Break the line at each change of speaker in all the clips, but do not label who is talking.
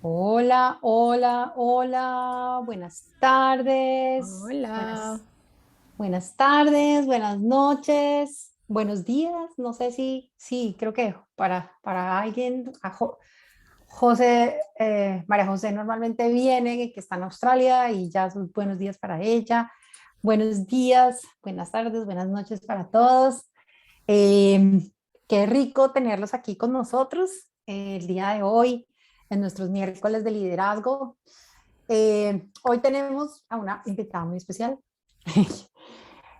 Hola, hola, hola, buenas tardes,
Hola.
buenas tardes, buenas noches, buenos días, no sé si, sí, creo que para alguien, José, María José normalmente viene, que está en Australia y ya son buenos días para ella, buenos días, buenas tardes, buenas noches para todos. Eh, Qué rico tenerlos aquí con nosotros el día de hoy, en nuestros miércoles de liderazgo. Hoy tenemos a una invitada muy especial,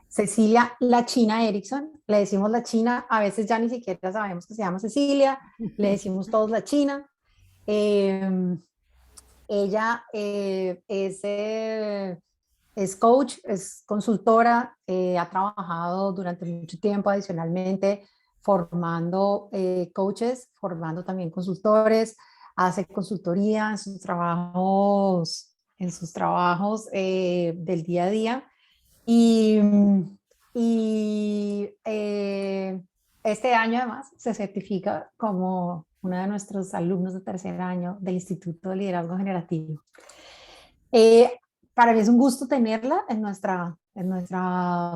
Cecilia La China Erickson. Le decimos La China, a veces ya ni siquiera sabemos que se llama Cecilia, le decimos todos La China. Eh, Ella es coach, es consultora, ha trabajado durante mucho tiempo adicionalmente formando coaches, formando también consultores, hace consultoría en sus trabajos del día a día. Y, y este año además se certifica como una de nuestros alumnos de tercer año del Instituto de Liderazgo Generativo. Eh, para mí es un gusto tenerla en nuestra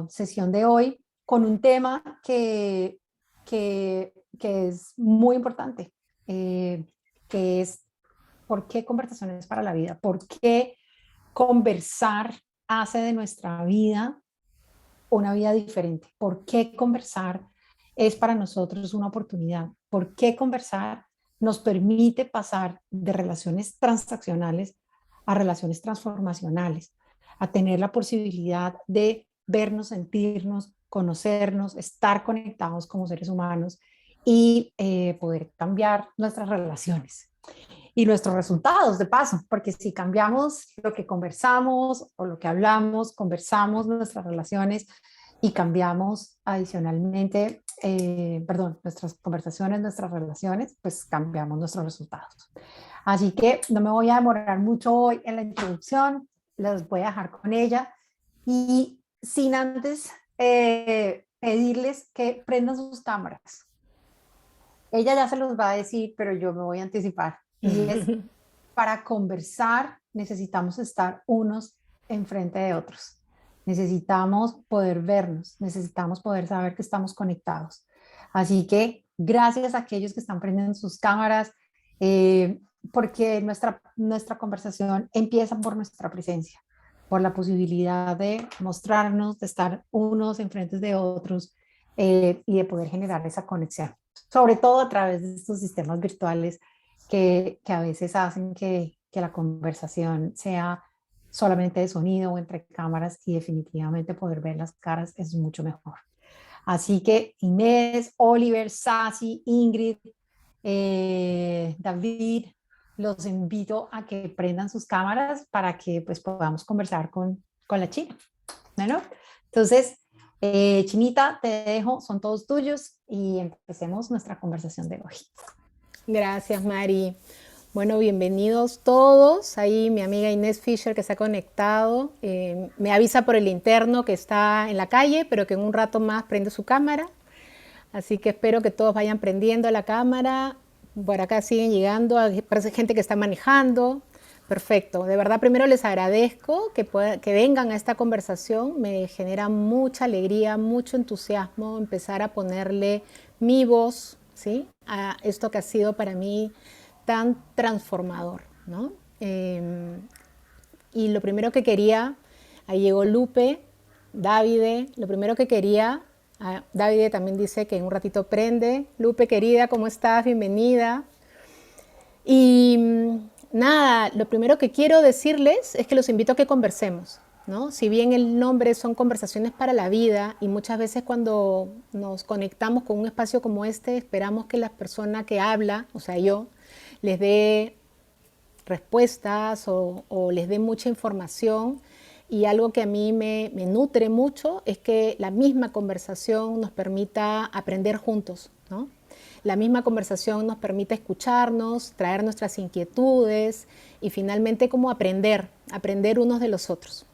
sesión de hoy con un tema que es muy importante, eh, que es ¿por qué conversaciones para la vida? ¿Por qué conversar hace de nuestra vida una vida diferente? ¿Por qué conversar es para nosotros una oportunidad? ¿Por qué conversar nos permite pasar de relaciones transaccionales a relaciones transformacionales, a tener la posibilidad de vernos, sentirnos, conocernos, estar conectados como seres humanos y poder cambiar nuestras relaciones y nuestros resultados de paso, porque si cambiamos lo que conversamos o lo que hablamos, conversamos nuestras relaciones y cambiamos adicionalmente, perdón, nuestras conversaciones, nuestras relaciones, pues cambiamos nuestros resultados. Así que no me voy a demorar mucho hoy en la introducción, los voy a dejar con ella y sin antes pedirles que prendan sus cámaras. Ella ya se los va a decir, pero yo me voy a anticipar. Y es, para conversar necesitamos estar unos enfrente de otros. Necesitamos poder vernos, necesitamos poder saber que estamos conectados. Así que gracias a aquellos que están prendiendo sus cámaras, porque nuestra conversación empieza por nuestra presencia, por la posibilidad de mostrarnos, de estar unos enfrente de otros y de poder generar esa conexión, sobre todo a través de estos sistemas virtuales que a veces hacen que la conversación sea solamente de sonido o entre cámaras y definitivamente poder ver las caras es mucho mejor. Así que Inés, Oliver, Sasi, Ingrid, David, los invito a que prendan sus cámaras para que pues podamos conversar con la China. Bueno, entonces, Chinita, te dejo, son todos tuyos y empecemos nuestra conversación de hoy.
Gracias, Mari. Bueno, bienvenidos todos. Ahí mi amiga Inés Fisher que se ha conectado. Me avisa por el interno que está en la calle, pero que en un rato más prende su cámara. Así que espero que todos vayan prendiendo la cámara. Por acá siguen llegando, parece gente que está manejando. Perfecto. De verdad, primero les agradezco que vengan a esta conversación. Me genera mucha alegría, mucho entusiasmo empezar a ponerle mi voz, ¿sí?, a esto que ha sido para mí tan transformador, ¿no? Y lo primero que quería, ahí llegó Lupe, Davide, lo primero que quería, Davide también dice que en un ratito prende. Lupe, querida, ¿cómo estás? Bienvenida. Y nada, lo primero que quiero decirles es que los invito a que conversemos, ¿no? Si bien el nombre son conversaciones para la vida y muchas veces cuando nos conectamos con un espacio como este esperamos que la persona que habla, o sea yo, les dé respuestas o les dé mucha información, y algo que a mí me nutre mucho es que la misma conversación nos permita aprender juntos, ¿no? La misma conversación nos permite escucharnos, traer nuestras inquietudes y finalmente como aprender unos de los otros.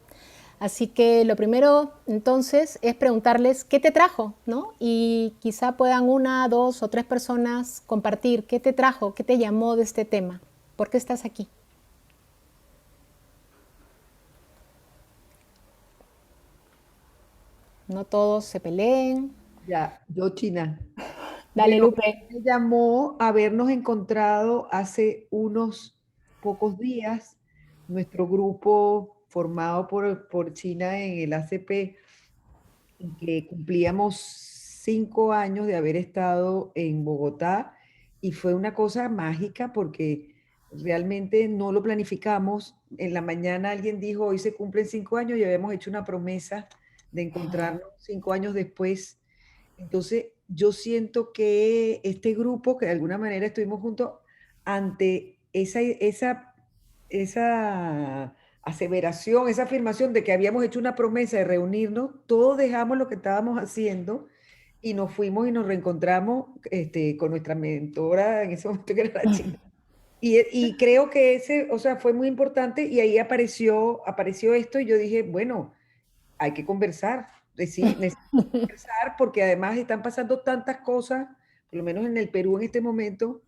Así que lo primero entonces es preguntarles qué te trajo, ¿no? Y quizá puedan una, dos o tres personas compartir qué te trajo, qué te llamó de este tema. ¿Por qué estás aquí? No todos se peleen.
Ya, yo, China.
Dale,
Bueno,
Lupe.
me llamó habernos encontrado hace unos pocos días, nuestro grupo formado por China en el ACP, en que cumplíamos 5 años de haber estado en Bogotá y fue una cosa mágica porque realmente no lo planificamos. En la mañana alguien dijo, hoy se cumplen 5 años y habíamos hecho una promesa de encontrarnos 5 años después. Entonces, yo siento que este grupo, que de alguna manera estuvimos juntos, ante esa aseveración, esa afirmación de que habíamos hecho una promesa de reunirnos, todos dejamos lo que estábamos haciendo y nos fuimos y nos reencontramos con nuestra mentora en ese momento que era la China. Y creo que ese, o sea, fue muy importante y ahí apareció esto y yo dije, bueno, hay que conversar, necesitamos conversar porque además están pasando tantas cosas, por lo menos en el Perú en este momento,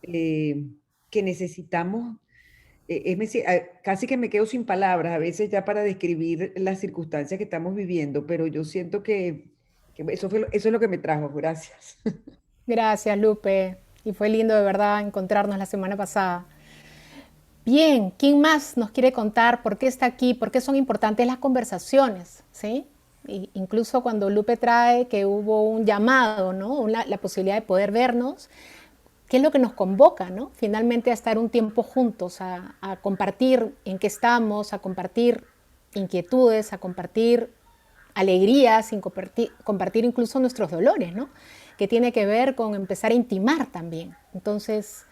eh, que necesitamos, casi que me quedo sin palabras a veces ya para describir las circunstancias que estamos viviendo, pero yo siento que eso es lo que me trajo, gracias.
Gracias, Lupe. Y fue lindo de verdad encontrarnos la semana pasada. Bien, ¿quién más nos quiere contar por qué está aquí, por qué son importantes las conversaciones? ¿Sí? Incluso cuando Lupe trae que hubo un llamado, ¿no? La posibilidad de poder vernos, ¿qué es lo que nos convoca, ¿no? Finalmente a estar un tiempo juntos, a compartir en qué estamos, a compartir inquietudes, a compartir alegrías, sin compartir incluso nuestros dolores, ¿no? Que tiene que ver con empezar a intimar también. Entonces,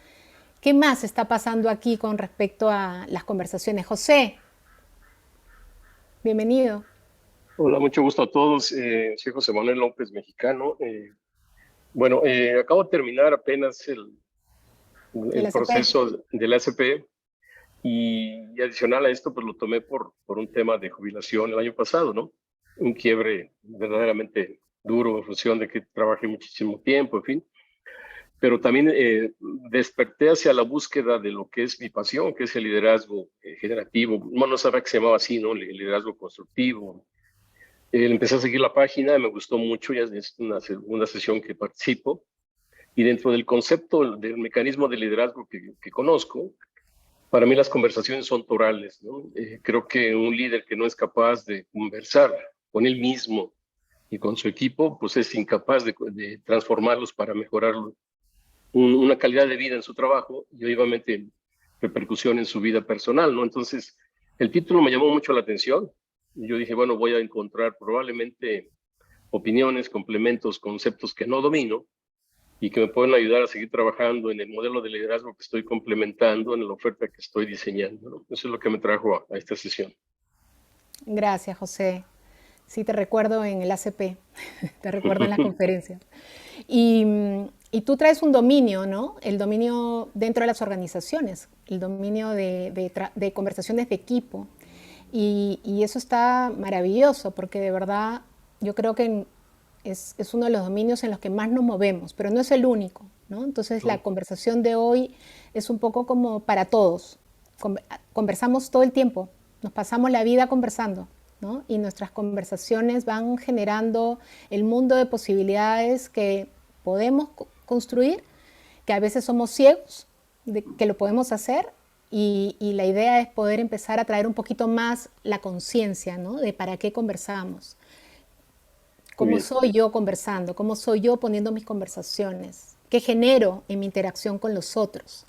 ¿qué más está pasando aquí con respecto a las conversaciones? José, bienvenido.
Hola, mucho gusto a todos. Soy José Manuel López, mexicano. Bueno, acabo de terminar apenas
El
el
ACP.
proceso del ACP y adicional a esto, pues lo tomé por un tema de jubilación el año pasado, ¿no? Un quiebre verdaderamente duro en función de que trabajé muchísimo tiempo, en fin. Pero también desperté hacia la búsqueda de lo que es mi pasión, que es el liderazgo generativo. Bueno, no sabía que se llamaba así, ¿no? El liderazgo constructivo. Empecé a seguir la página, me gustó mucho, ya es una segunda sesión que participo, y dentro del concepto del mecanismo de liderazgo que conozco, para mí las conversaciones son torales, ¿no? Creo que un líder que no es capaz de conversar con él mismo y con su equipo, pues es incapaz de transformarlos para mejorar una calidad de vida en su trabajo y obviamente repercusión en su vida personal, ¿no? Entonces, el título me llamó mucho la atención. Y yo dije, bueno, voy a encontrar probablemente opiniones, complementos, conceptos que no domino y que me pueden ayudar a seguir trabajando en el modelo de liderazgo que estoy complementando, en la oferta que estoy diseñando, ¿no? Eso es lo que me trajo a esta sesión.
Gracias, José. Sí, te recuerdo en el ACP, te recuerdo en las conferencias. Y tú traes un dominio, ¿no? El dominio dentro de las organizaciones, el dominio de conversaciones de equipo. Y eso está maravilloso porque de verdad yo creo que es uno de los dominios en los que más nos movemos, pero no es el único, ¿no? Entonces la
¿No?
conversación de hoy es un poco como para todos. Conversamos todo el tiempo, nos pasamos la vida conversando, ¿no? Y nuestras conversaciones van generando el mundo de posibilidades que podemos construir, que a veces somos ciegos de que lo podemos hacer y la idea es poder empezar a traer un poquito más la conciencia, ¿no? De para qué conversamos,
Muy
cómo
bien.
soy yo conversando, cómo soy yo poniendo mis conversaciones, qué genero en mi interacción con los otros,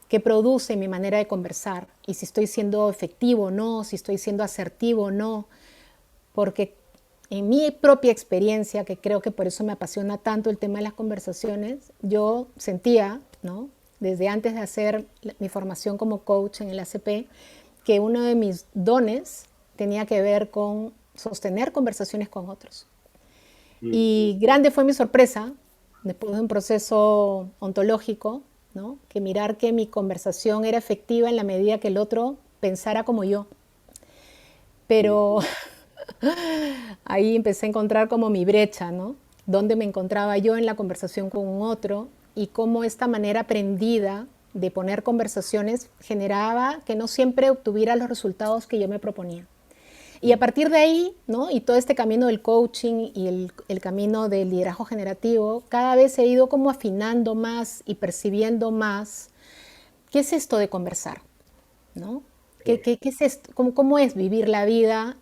qué produce mi manera de conversar y si estoy siendo efectivo o no, si estoy siendo asertivo o no, porque en mi propia experiencia, que creo que por eso me apasiona tanto el tema de las conversaciones, yo sentía, ¿no? Desde antes de hacer mi formación como coach en el ACP, que uno de mis dones tenía que ver con sostener conversaciones con otros.
Mm.
Y grande fue mi sorpresa, después de un proceso ontológico, ¿no? Que mirar que mi conversación era efectiva en la medida que el otro pensara como yo. Pero ahí empecé a encontrar como mi brecha, ¿no? Dónde me encontraba yo en la conversación con un otro y cómo esta manera aprendida de poner conversaciones generaba que no siempre obtuviera los resultados que yo me proponía. Y a partir de ahí, ¿no? Y todo este camino del coaching y el camino del liderazgo generativo, cada vez he ido como afinando más y percibiendo más qué es esto de conversar, ¿no? ¿Qué es esto? ¿Cómo es vivir la vida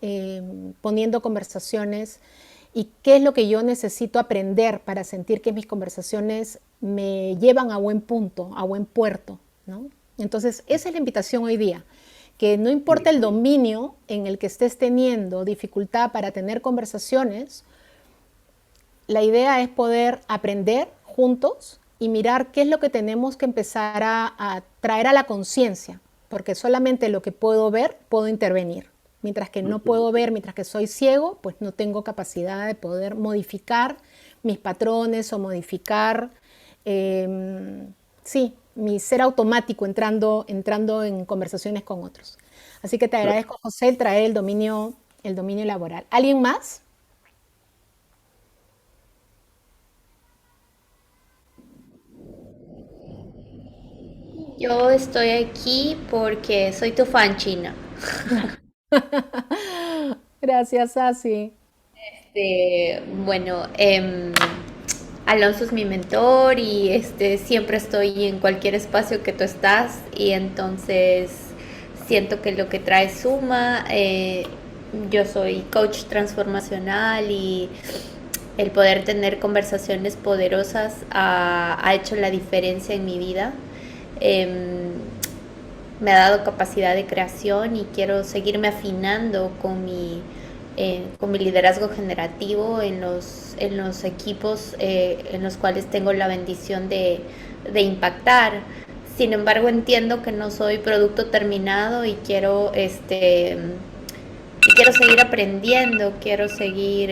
poniendo conversaciones? ¿Y qué es lo que yo necesito aprender para sentir que mis conversaciones me llevan a buen punto, a buen puerto, ¿no? Entonces, esa es la invitación hoy día, que no importa el dominio en el que estés teniendo dificultad para tener conversaciones, la idea es poder aprender juntos y mirar qué es lo que tenemos que empezar a traer a la conciencia, porque solamente lo que puedo ver, puedo intervenir. Mientras que no puedo ver, mientras que soy ciego, pues no tengo capacidad de poder modificar mis patrones o modificar, sí, mi ser automático entrando en conversaciones con otros. Así que te agradezco, José, el traer el dominio laboral. ¿Alguien más?
Yo estoy aquí porque soy tu fan, China.
Gracias, Asi.
Bueno, Alonso es mi mentor y siempre estoy en cualquier espacio que tú estás y entonces siento que lo que trae suma. Yo soy coach transformacional y el poder tener conversaciones poderosas ha hecho la diferencia en mi vida. Em, Me ha dado capacidad de creación y quiero seguirme afinando con mi liderazgo generativo en los equipos en los cuales tengo la bendición de impactar. Sin embargo, entiendo que no soy producto terminado y quiero seguir aprendiendo, quiero seguir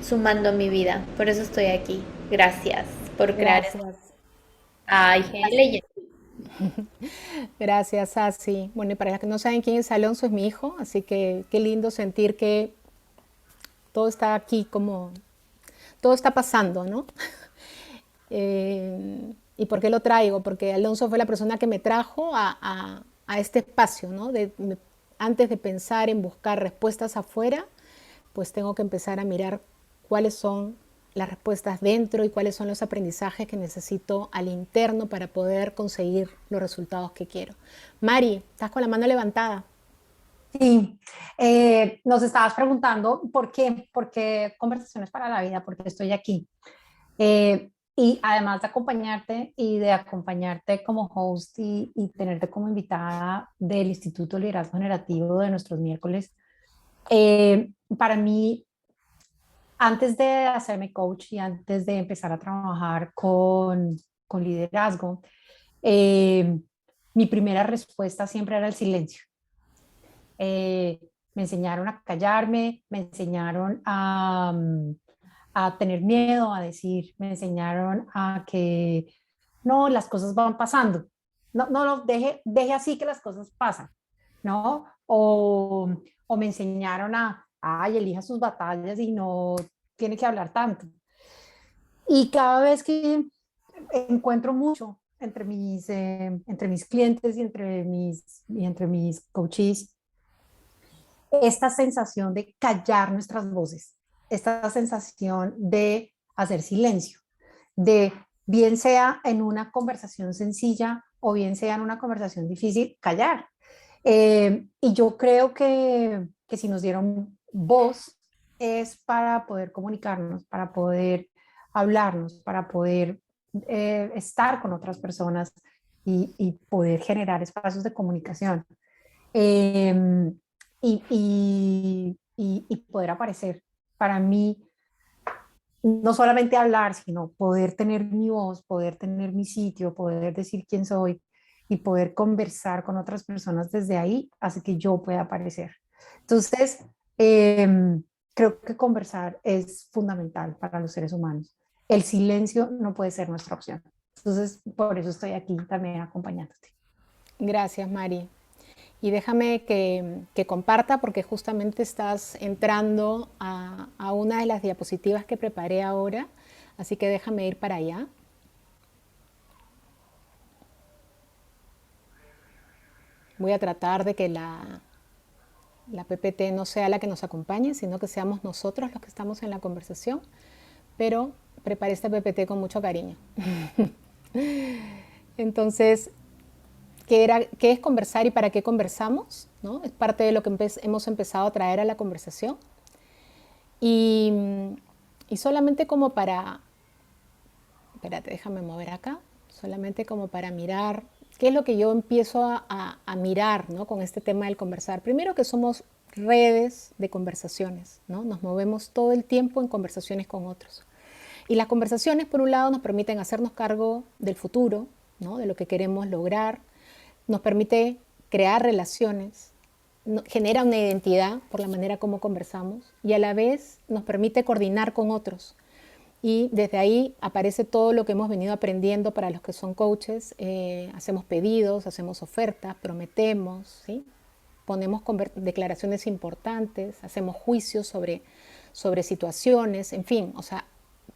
sumando a mi vida. Por eso estoy aquí. Gracias por crear
Gracias.
a IGL.
Gracias, Asi. Bueno, y para los que no saben quién es Alonso, es mi hijo, así que qué lindo sentir que todo está aquí, como todo está pasando, ¿no? ¿Y por qué lo traigo? Porque Alonso fue la persona que me trajo a este espacio, ¿no? Antes de pensar en buscar respuestas afuera, pues tengo que empezar a mirar cuáles son las respuestas dentro y cuáles son los aprendizajes que necesito al interno para poder conseguir los resultados que quiero. Mari, estás con la mano levantada.
Sí, nos estabas preguntando por qué conversaciones para la vida, por qué estoy aquí. Y además de acompañarte como host y tenerte como invitada del Instituto Liderazgo Generativo de nuestros miércoles, para mí, antes de hacerme coach y antes de empezar a trabajar con liderazgo, eh, mi primera respuesta siempre era el silencio. Me enseñaron a callarme, me enseñaron a tener miedo, a decir, me enseñaron a que no, las cosas van pasando. No, no, no, deje así que las cosas pasan, ¿no? O me enseñaron ay, elija sus batallas y no tiene que hablar tanto. Y cada vez que encuentro mucho entre mis clientes y entre mis coaches, esta sensación de callar nuestras voces, esta sensación de hacer silencio, de bien sea en una conversación sencilla o bien sea en una conversación difícil, callar. Y yo creo que si nos dieron voz es para poder comunicarnos, para poder hablarnos, para poder estar con otras personas y poder generar espacios de comunicación. Eh, y poder aparecer. Para mí, no solamente hablar, sino poder tener mi voz, poder tener mi sitio, poder decir quién soy y poder conversar con otras personas desde ahí, hace que yo pueda aparecer. Entonces, creo que conversar es fundamental para los seres humanos. El silencio no puede ser nuestra opción. Entonces, por eso estoy aquí también acompañándote.
Gracias, Mari. Y déjame que comparta porque justamente estás entrando a una de las diapositivas que preparé ahora, así que déjame ir para allá. Voy a tratar de que la PPT no sea la que nos acompañe, sino que seamos nosotros los que estamos en la conversación, pero preparé esta PPT con mucho cariño. Entonces, ¿qué es conversar y para qué conversamos? ¿No? Es parte de lo que hemos empezado a traer a la conversación. Y solamente como para, espérate, déjame mover acá, solamente como para mirar qué es lo que yo empiezo a mirar, ¿no? Con este tema del conversar. Primero que somos redes de conversaciones, ¿no? Nos movemos todo el tiempo en conversaciones con otros. Y las conversaciones, por un lado, nos permiten hacernos cargo del futuro, ¿no? De lo que queremos lograr, nos permite crear relaciones, genera una identidad por la manera como conversamos y a la vez nos permite coordinar con otros. Y desde ahí aparece todo lo que hemos venido aprendiendo para los que son coaches. Hacemos pedidos, hacemos ofertas, prometemos, ¿sí? Ponemos declaraciones importantes, hacemos juicios sobre situaciones, en fin, o sea,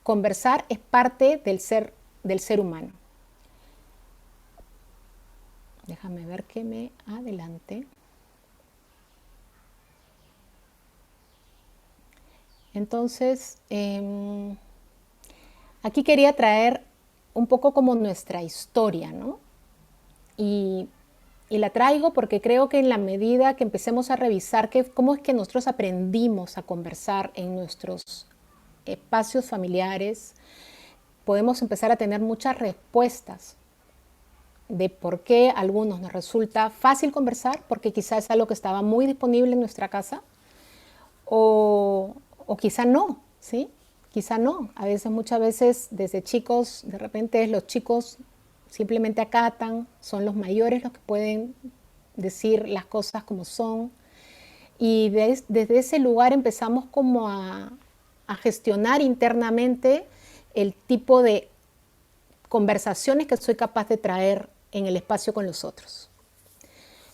conversar es parte del ser humano. Déjame ver que me adelante. Entonces, aquí quería traer un poco como nuestra historia, ¿no? Y la traigo porque creo que en la medida que empecemos a revisar cómo es que nosotros aprendimos a conversar en nuestros espacios familiares, podemos empezar a tener muchas respuestas de por qué a algunos nos resulta fácil conversar, porque quizás es algo que estaba muy disponible en nuestra casa, o quizá no, ¿sí? Quizá no. A veces, muchas veces, desde chicos, de repente los chicos simplemente acatan, son los mayores los que pueden decir las cosas como son. Y desde ese lugar empezamos como a gestionar internamente el tipo de conversaciones que soy capaz de traer en el espacio con los otros.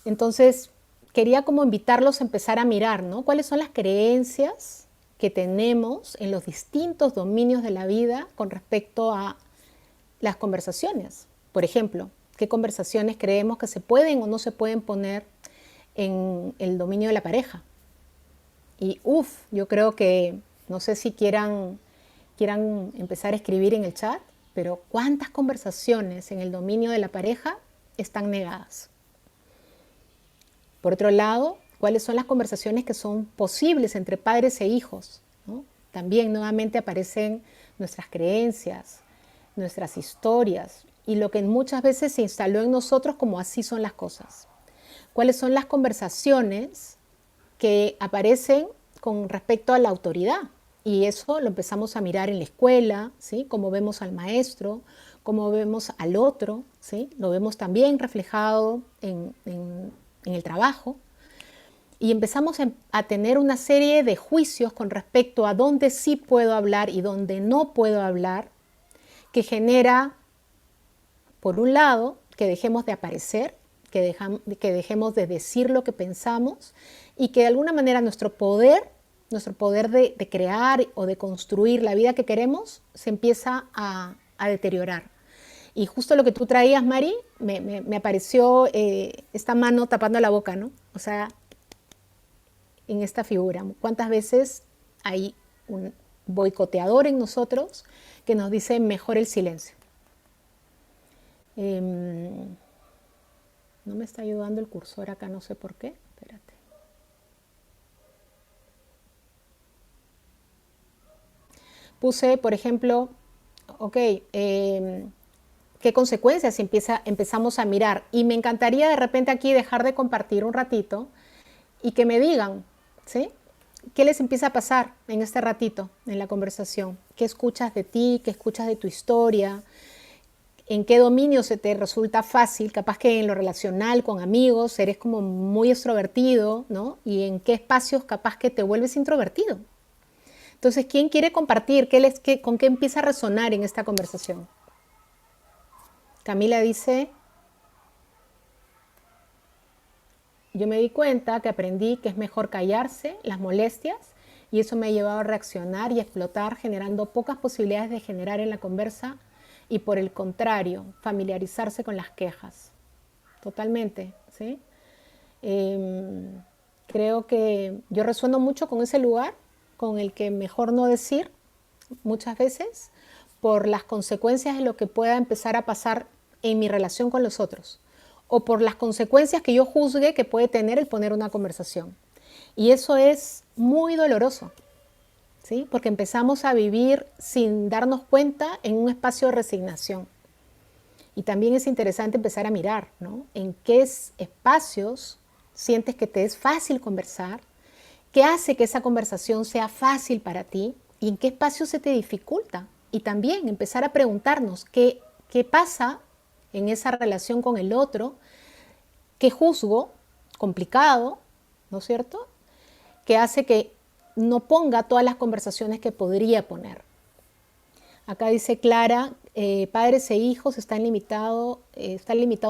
Entonces, quería como invitarlos a empezar a mirar, ¿no? ¿Cuáles son las creencias que tenemos en los distintos dominios de la vida con respecto a las conversaciones? Por ejemplo, ¿qué conversaciones creemos que se pueden o no se pueden poner en el dominio de la pareja? Y yo creo que, no sé si quieran empezar a escribir en el chat, pero ¿cuántas conversaciones en el dominio de la pareja están negadas? Por otro lado, ¿cuáles son las conversaciones que son posibles entre padres e hijos? ¿No? También nuevamente aparecen nuestras creencias, nuestras historias y lo que muchas veces se instaló en nosotros como así son las cosas. ¿Cuáles son las conversaciones que aparecen con respecto a la autoridad? Y eso lo empezamos a mirar en la escuela, ¿sí? Cómo vemos al maestro, cómo vemos al otro, ¿sí? Lo vemos también reflejado en el trabajo. Y empezamos a tener una serie de juicios con respecto a dónde sí puedo hablar y dónde no puedo hablar, que genera, por un lado, que dejemos de aparecer, que dejemos de decir lo que pensamos y que de alguna manera nuestro poder de crear o de construir la vida que queremos se empieza a deteriorar. Y justo lo que tú traías, Mari, me apareció esta mano tapando la boca, ¿no? O sea, en esta figura. ¿Cuántas veces hay un boicoteador en nosotros que nos dice mejor el silencio? No me está ayudando el cursor acá, no sé por qué. Espérate. Puse, por ejemplo, ¿qué consecuencias empezamos a mirar? Y me encantaría de repente aquí dejar de compartir un ratito y que me digan, ¿sí? ¿Qué les empieza a pasar en este ratito, en la conversación? ¿Qué escuchas de ti? ¿Qué escuchas de tu historia? ¿En qué dominio se te resulta fácil? Capaz que en lo relacional, con amigos, eres como muy extrovertido, ¿no? ¿Y en qué espacios capaz que te vuelves introvertido? Entonces, ¿quién quiere compartir? ¿Con qué empieza a resonar en esta conversación? Camila dice, yo me di cuenta que aprendí que es mejor callarse las molestias y eso me ha llevado a reaccionar y a explotar, generando pocas posibilidades de generar en la conversa y por el contrario, familiarizarse con las quejas. Totalmente, ¿sí? Creo que yo resueno mucho con ese lugar, con el que mejor no decir muchas veces, por las consecuencias de lo que pueda empezar a pasar en mi relación con los otros, o por las consecuencias que yo juzgue que puede tener el poner una conversación. Y eso es muy doloroso, ¿sí? Porque empezamos a vivir sin darnos cuenta en un espacio de resignación. Y también es interesante empezar a mirar, ¿no? En qué espacios sientes que te es fácil conversar, qué hace que esa conversación sea fácil para ti y en qué espacio se te dificulta. Y también empezar a preguntarnos qué pasa en esa relación con el otro, qué juzgo, complicado, ¿no es cierto?, que hace que no ponga todas las conversaciones que podría poner. Acá dice Clara, padres e hijos están limitados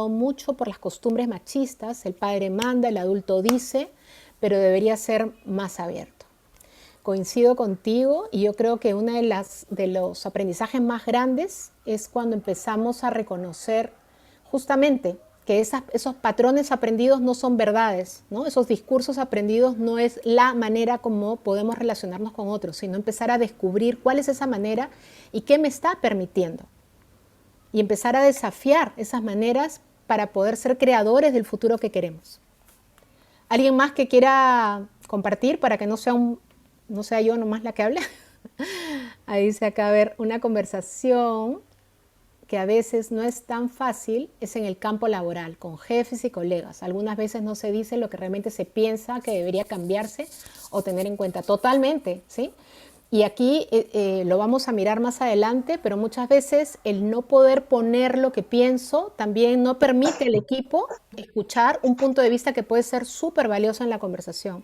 mucho por las costumbres machistas. El padre manda, el adulto dice, pero debería ser más abierto. Coincido contigo y yo creo que uno de los aprendizajes más grandes es cuando empezamos a reconocer justamente que esos patrones aprendidos no son verdades, ¿no? Esos discursos aprendidos no es la manera como podemos relacionarnos con otros, sino empezar a descubrir cuál es esa manera y qué me está permitiendo. Y empezar a desafiar esas maneras para poder ser creadores del futuro que queremos. ¿Alguien más que quiera compartir para que no sea yo nomás la que hable? Ahí dice acá, a ver, una conversación que a veces no es tan fácil es en el campo laboral, con jefes y colegas. Algunas veces no se dice lo que realmente se piensa que debería cambiarse o tener en cuenta. Totalmente, ¿sí? Y aquí lo vamos a mirar más adelante, pero muchas veces el no poder poner lo que pienso también no permite al equipo escuchar un punto de vista que puede ser súper valioso en la conversación.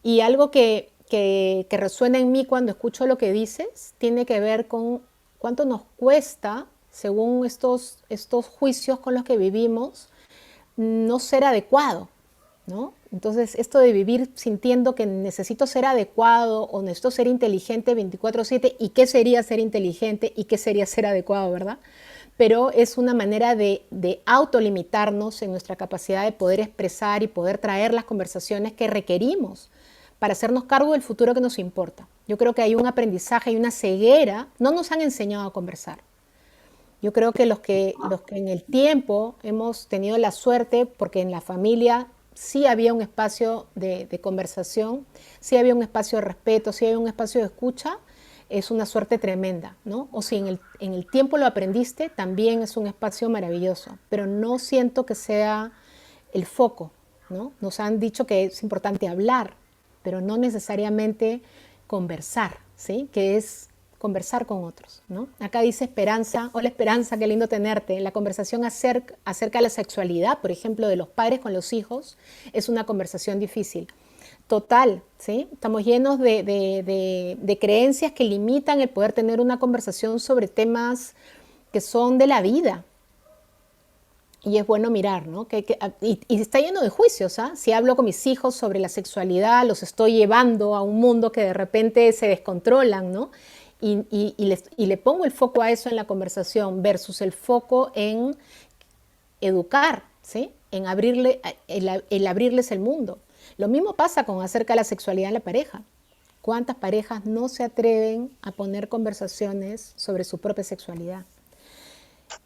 Y algo que resuena en mí cuando escucho lo que dices tiene que ver con cuánto nos cuesta, según estos juicios con los que vivimos, no ser adecuado, ¿no? Entonces, esto de vivir sintiendo que necesito ser adecuado o necesito ser inteligente 24/7, ¿y qué sería ser inteligente y qué sería ser adecuado, verdad? Pero es una manera de autolimitarnos en nuestra capacidad de poder expresar y poder traer las conversaciones que requerimos para hacernos cargo del futuro que nos importa. Yo creo que hay un aprendizaje y una ceguera, no nos han enseñado a conversar. Yo creo que los que en el tiempo hemos tenido la suerte, porque en la familia sí había un espacio de conversación, sí había un espacio de respeto, sí había un espacio de escucha, es una suerte tremenda, ¿no? O si en el tiempo lo aprendiste, también es un espacio maravilloso, pero no siento que sea el foco, ¿no? Nos han dicho que es importante hablar, pero no necesariamente conversar, ¿sí? Que es conversar con otros, ¿no? Acá dice Esperanza, hola Esperanza, qué lindo tenerte. La conversación acerca de la sexualidad, por ejemplo, de los padres con los hijos, es una conversación difícil. Total, ¿sí? Estamos llenos de creencias que limitan el poder tener una conversación sobre temas que son de la vida. Y es bueno mirar, ¿no? Y está lleno de juicios, ¿ah? Si hablo con mis hijos sobre la sexualidad, los estoy llevando a un mundo que de repente se descontrolan, ¿no? Y le pongo el foco a eso en la conversación versus el foco en educar, ¿sí? En el abrirles el mundo. Lo mismo pasa con acerca de la sexualidad en la pareja. ¿Cuántas parejas no se atreven a poner conversaciones sobre su propia sexualidad?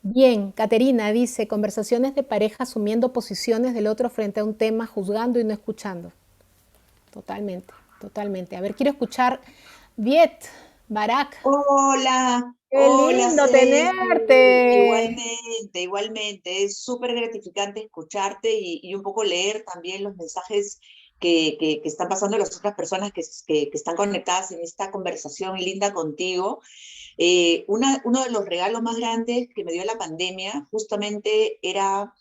Bien, Caterina dice, conversaciones de pareja asumiendo posiciones del otro frente a un tema, juzgando y no escuchando. Totalmente, totalmente. A ver, quiero escuchar Viet, Barak.
Hola,
¡Qué
hola
lindo
Ceci.
tenerte!
Igualmente, es súper gratificante escucharte y un poco leer también los mensajes que están pasando las otras personas que están conectadas en esta conversación linda contigo. Uno de los regalos más grandes que me dio la pandemia justamente era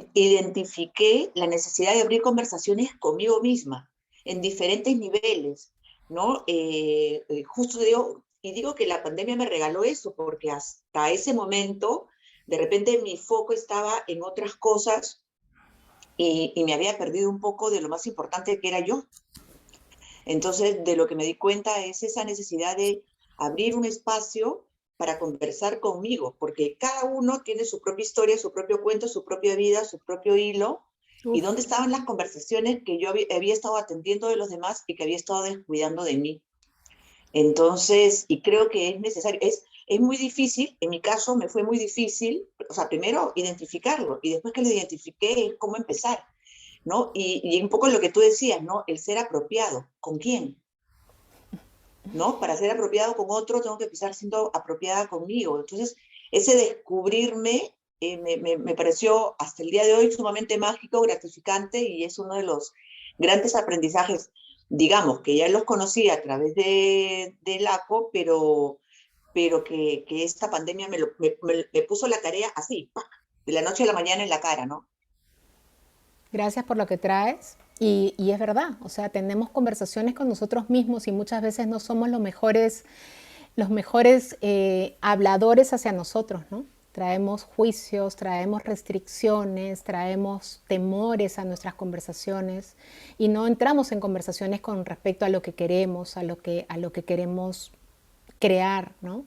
identifiqué la necesidad de abrir conversaciones conmigo misma en diferentes niveles, ¿no? Justo digo que la pandemia me regaló eso, porque hasta ese momento, de repente mi foco estaba en otras cosas y me había perdido un poco de lo más importante que era yo. Entonces, de lo que me di cuenta es esa necesidad de abrir un espacio para conversar conmigo, porque cada uno tiene su propia historia, su propio cuento, su propia vida, su propio hilo, y dónde estaban las conversaciones que yo había estado atendiendo de los demás y que había estado descuidando de mí. Entonces, y creo que es necesario, es muy difícil, en mi caso me fue muy difícil, o sea, primero identificarlo, y después que lo identifiqué es cómo empezar, ¿no? Y un poco lo que tú decías, ¿no? El ser apropiado, ¿con quién? ¿No? Para ser apropiado con otro tengo que empezar siendo apropiada conmigo. Entonces, ese descubrirme me pareció hasta el día de hoy sumamente mágico, gratificante, y es uno de los grandes aprendizajes, digamos, que ya los conocí a través del ACO, pero que esta pandemia me puso la tarea así, ¡pac!, de la noche a la mañana en la cara, ¿no?
Gracias por lo que traes. Y es verdad, o sea, tenemos conversaciones con nosotros mismos y muchas veces no somos los mejores habladores hacia nosotros, ¿no? Traemos juicios, traemos restricciones, traemos temores a nuestras conversaciones y no entramos en conversaciones con respecto a lo que queremos, a lo que queremos crear, ¿no?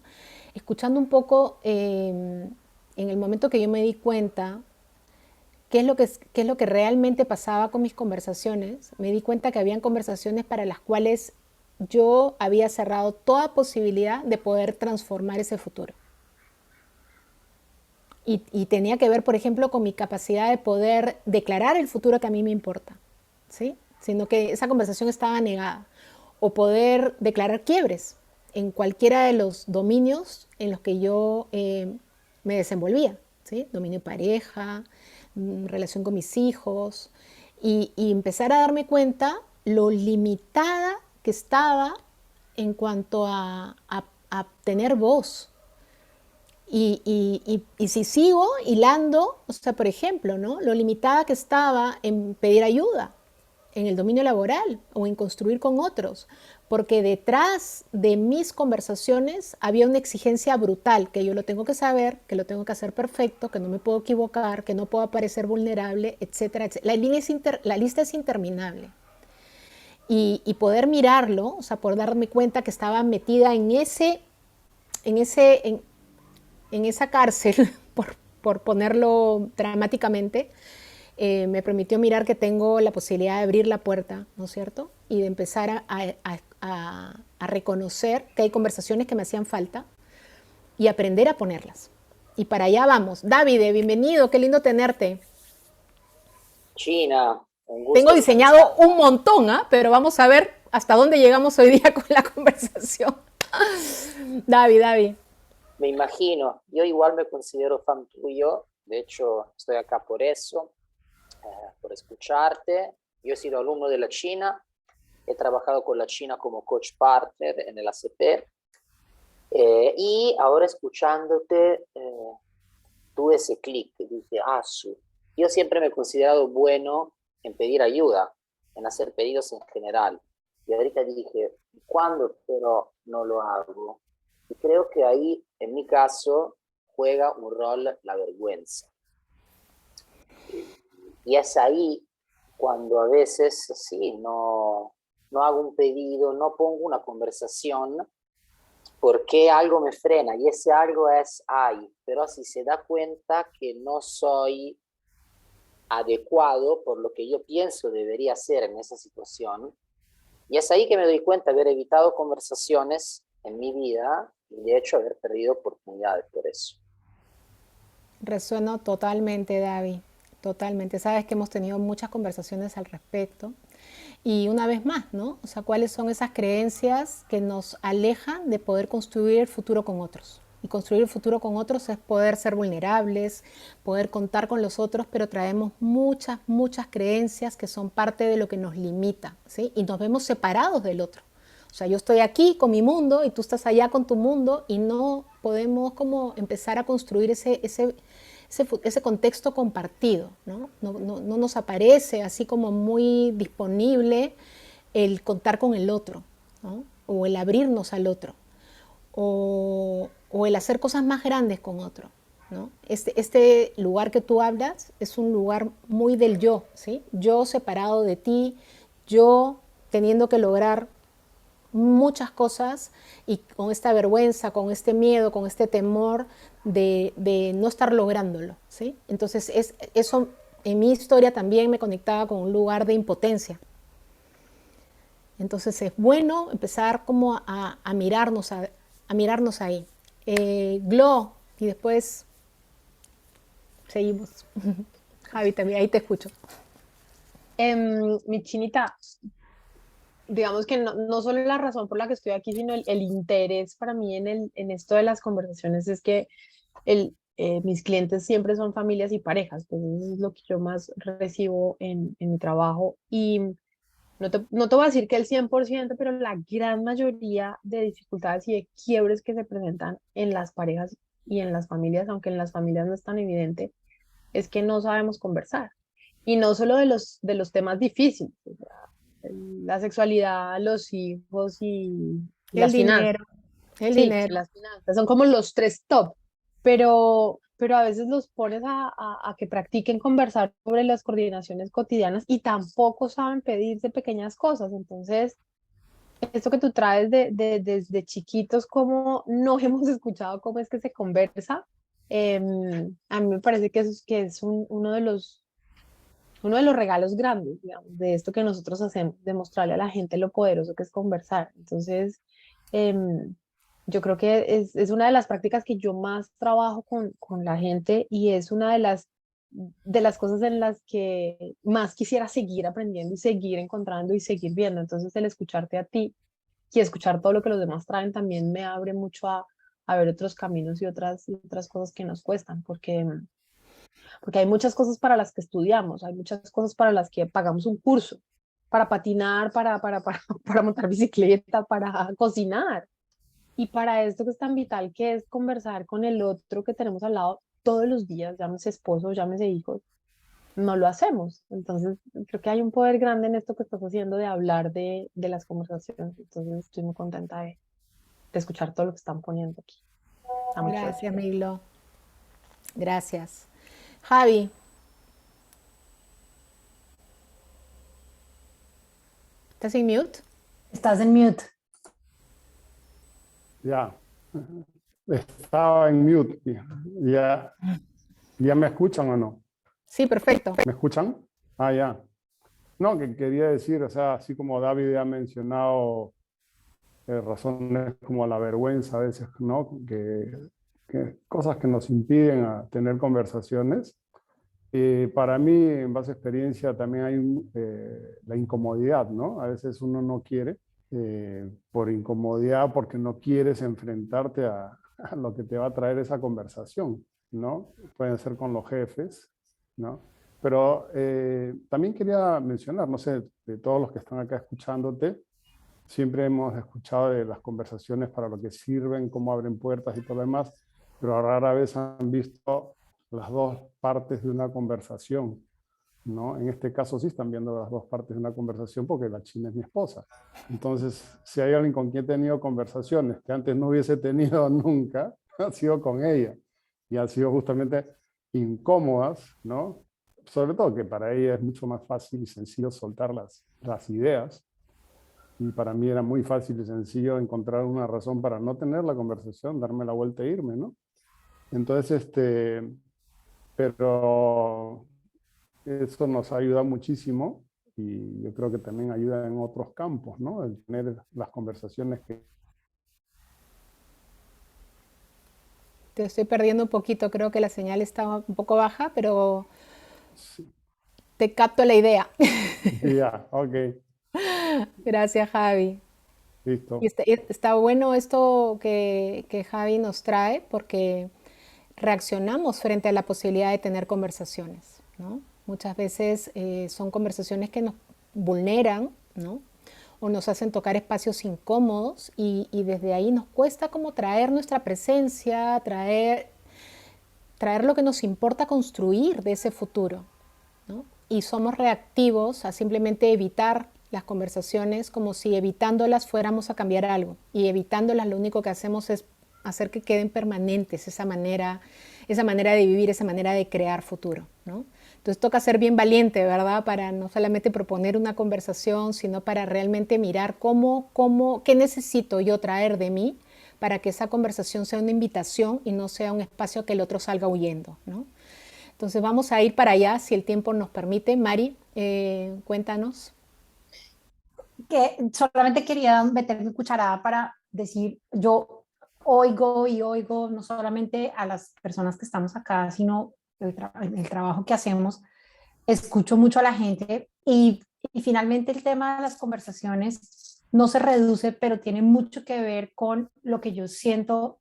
Escuchando un poco, en el momento que yo me di cuenta qué es lo que realmente pasaba con mis conversaciones, me di cuenta que habían conversaciones para las cuales yo había cerrado toda posibilidad de poder transformar ese futuro. Y tenía que ver, por ejemplo, con mi capacidad de poder declarar el futuro que a mí me importa, ¿sí? Sino que esa conversación estaba negada. O poder declarar quiebres en cualquiera de los dominios en los que yo me desenvolvía, ¿sí? Dominio de pareja, relación con mis hijos, y empezar a darme cuenta lo limitada que estaba en cuanto a tener voz. Y si sigo hilando, o sea, por ejemplo, ¿no? Lo limitada que estaba en pedir ayuda en el dominio laboral o en construir con otros, porque detrás de mis conversaciones había una exigencia brutal, que yo lo tengo que saber, que lo tengo que hacer perfecto, que no me puedo equivocar, que no puedo parecer vulnerable, etcétera, etcétera. La lista es interminable. Y poder mirarlo, o sea, poder darme cuenta que estaba metida en esa cárcel, por ponerlo dramáticamente, me permitió mirar que tengo la posibilidad de abrir la puerta, ¿no es cierto? Y de empezar a reconocer que hay conversaciones que me hacían falta y aprender a ponerlas. Y para allá vamos. David, bienvenido, qué lindo tenerte.
China, un gusto.
Tengo diseñado un montón, ¿eh? Pero vamos a ver hasta dónde llegamos hoy día con la conversación. David.
Me imagino, yo igual me considero fan tuyo, de hecho estoy acá por eso, por escucharte. Yo he sido alumno de la China, he trabajado con la China como coach partner en el ACP, y ahora escuchándote tuve ese clic que dije, yo siempre me he considerado bueno en pedir ayuda, en hacer pedidos en general, y ahorita dije, ¿cuándo? Pero no lo hago. Y creo que ahí, en mi caso, juega un rol la vergüenza. Y es ahí cuando a veces, sí, no hago un pedido, no pongo una conversación, porque algo me frena, y ese algo es, pero si se da cuenta que no soy adecuado por lo que yo pienso debería ser en esa situación, y es ahí que me doy cuenta de haber evitado conversaciones en mi vida y de hecho haber perdido oportunidades por eso.
Resueno totalmente, David, totalmente. Sabes que hemos tenido muchas conversaciones al respecto. Y una vez más, ¿no? O sea, ¿cuáles son esas creencias que nos alejan de poder construir el futuro con otros? Y construir el futuro con otros es poder ser vulnerables, poder contar con los otros, pero traemos muchas creencias que son parte de lo que nos limita, ¿sí? Y nos vemos separados del otro. O sea, yo estoy aquí con mi mundo y tú estás allá con tu mundo y no podemos como empezar a construir ese contexto compartido, ¿no? No nos aparece así como muy disponible el contar con el otro, ¿no? O el abrirnos al otro, o el hacer cosas más grandes con otro, ¿no? Este lugar que tú hablas es un lugar muy del yo, ¿sí? Yo separado de ti, yo teniendo que lograr muchas cosas y con esta vergüenza, con este miedo, con este temor de no estar lográndolo, ¿sí? Entonces eso en mi historia también me conectaba con un lugar de impotencia. Entonces es bueno empezar como a mirarnos ahí. Glo, y después seguimos. Javi, también ahí te escucho.
Mi chinita, digamos que no solo la razón por la que estoy aquí, sino el interés para mí en esto de las conversaciones es que mis clientes siempre son familias y parejas, pues eso es lo que yo más recibo en mi trabajo. Y no te voy a decir que el 100%, pero la gran mayoría de dificultades y de quiebres que se presentan en las parejas y en las familias, aunque en las familias no es tan evidente, es que no sabemos conversar. Y no solo de los temas difíciles, o sea, la sexualidad, los hijos y
El
las finanzas.
dinero, el
Sí,
dinero.
las finanzas son como los tres top, pero a veces los pones a que practiquen conversar sobre las coordinaciones cotidianas y tampoco saben pedirse pequeñas cosas. Entonces, esto que tú traes desde chiquitos, como no hemos escuchado cómo es que se conversa, a mí me parece que es uno de los regalos grandes, digamos, de esto que nosotros hacemos, de mostrarle a la gente lo poderoso que es conversar. Entonces, em, yo creo que es una de las prácticas que yo más trabajo con la gente y es una de las cosas en las que más quisiera seguir aprendiendo y seguir encontrando y seguir viendo. Entonces, el escucharte a ti y escuchar todo lo que los demás traen también me abre mucho a ver otros caminos y otras cosas que nos cuestan, porque hay muchas cosas para las que estudiamos, hay muchas cosas para las que pagamos un curso, para patinar, para montar bicicleta, para cocinar. Y para esto que es tan vital, que es conversar con el otro que tenemos al lado todos los días, llámese esposo, llámese hijos, no lo hacemos. Entonces, creo que hay un poder grande en esto que estás haciendo de hablar de las conversaciones. Entonces, estoy muy contenta de escuchar todo lo que están poniendo aquí. Está muy chévere.
Gracias, Milo. Gracias. Javi, ¿estás en mute?
Estás en mute.
Ya, estaba en mute. Ya, ¿ya me escuchan o no?
Sí, perfecto.
¿Me escuchan? Ah, ya. No, que quería decir, o sea, así como David ha mencionado razones como la vergüenza a veces, ¿no? Que cosas que nos impiden a tener conversaciones. Para mí, en base a experiencia, también hay la incomodidad, ¿no? A veces uno no quiere, por incomodidad, porque no quieres enfrentarte a lo que te va a traer esa conversación, ¿no? Pueden ser con los jefes, ¿no? Pero también quería mencionar, no sé, de todos los que están acá escuchándote, siempre hemos escuchado de las conversaciones para lo que sirven, cómo abren puertas y todo lo demás, pero rara vez han visto las dos partes de una conversación, ¿no? En este caso sí están viendo las dos partes de una conversación porque la china es mi esposa. Entonces, si hay alguien con quien he tenido conversaciones que antes no hubiese tenido nunca, ha sido con ella. Y han sido justamente incómodas, ¿no? Sobre todo que para ella es mucho más fácil y sencillo soltar las ideas. Y para mí era muy fácil y sencillo encontrar una razón para no tener la conversación, darme la vuelta e irme, ¿no? Entonces, pero eso nos ayuda muchísimo y yo creo que también ayuda en otros campos, ¿no? El tener las conversaciones que...
Te estoy perdiendo un poquito, creo que la señal está un poco baja, pero
Sí.
te capto la idea.
Ya, ok,
Gracias, Javi.
listo.
Y está bueno esto que Javi nos trae porque reaccionamos frente a la posibilidad de tener conversaciones, ¿no? Muchas veces son conversaciones que nos vulneran, ¿no? O nos hacen tocar espacios incómodos y desde ahí nos cuesta como traer nuestra presencia, traer lo que nos importa construir de ese futuro, ¿no? Y somos reactivos a simplemente evitar las conversaciones como si evitándolas fuéramos a cambiar algo. Y evitándolas lo único que hacemos es hacer que queden permanentes esa manera de vivir, esa manera de crear futuro, ¿no? Entonces toca ser bien valiente, ¿verdad? Para no solamente proponer una conversación, sino para realmente mirar qué necesito yo traer de mí para que esa conversación sea una invitación y no sea un espacio que el otro salga huyendo, ¿no? Entonces vamos a ir para allá si el tiempo nos permite. Mari, cuéntanos.
Que solamente quería meter mi cucharada para decir, yo oigo no solamente a las personas que estamos acá, sino el trabajo que hacemos, escucho mucho a la gente y finalmente el tema de las conversaciones no se reduce, pero tiene mucho que ver con lo que yo siento,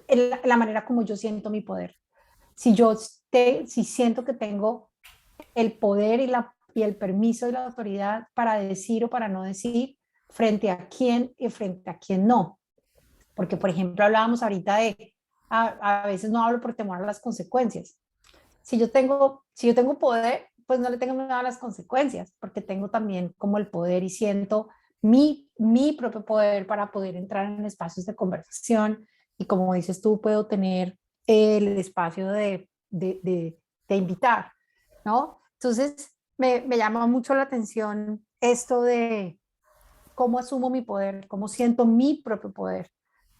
la manera como yo siento mi poder. Si siento que tengo el poder y el permiso y la autoridad para decir o para no decir frente a quién y frente a quién no. Porque, por ejemplo, hablábamos ahorita de, a veces no hablo por temor a las consecuencias. Si yo tengo poder, pues no le tengo miedo a las consecuencias, porque tengo también como el poder y siento mi propio poder para poder entrar en espacios de conversación y como dices tú, puedo tener el espacio de invitar, ¿no? Entonces, me llama mucho la atención esto de cómo asumo mi poder, cómo siento mi propio poder,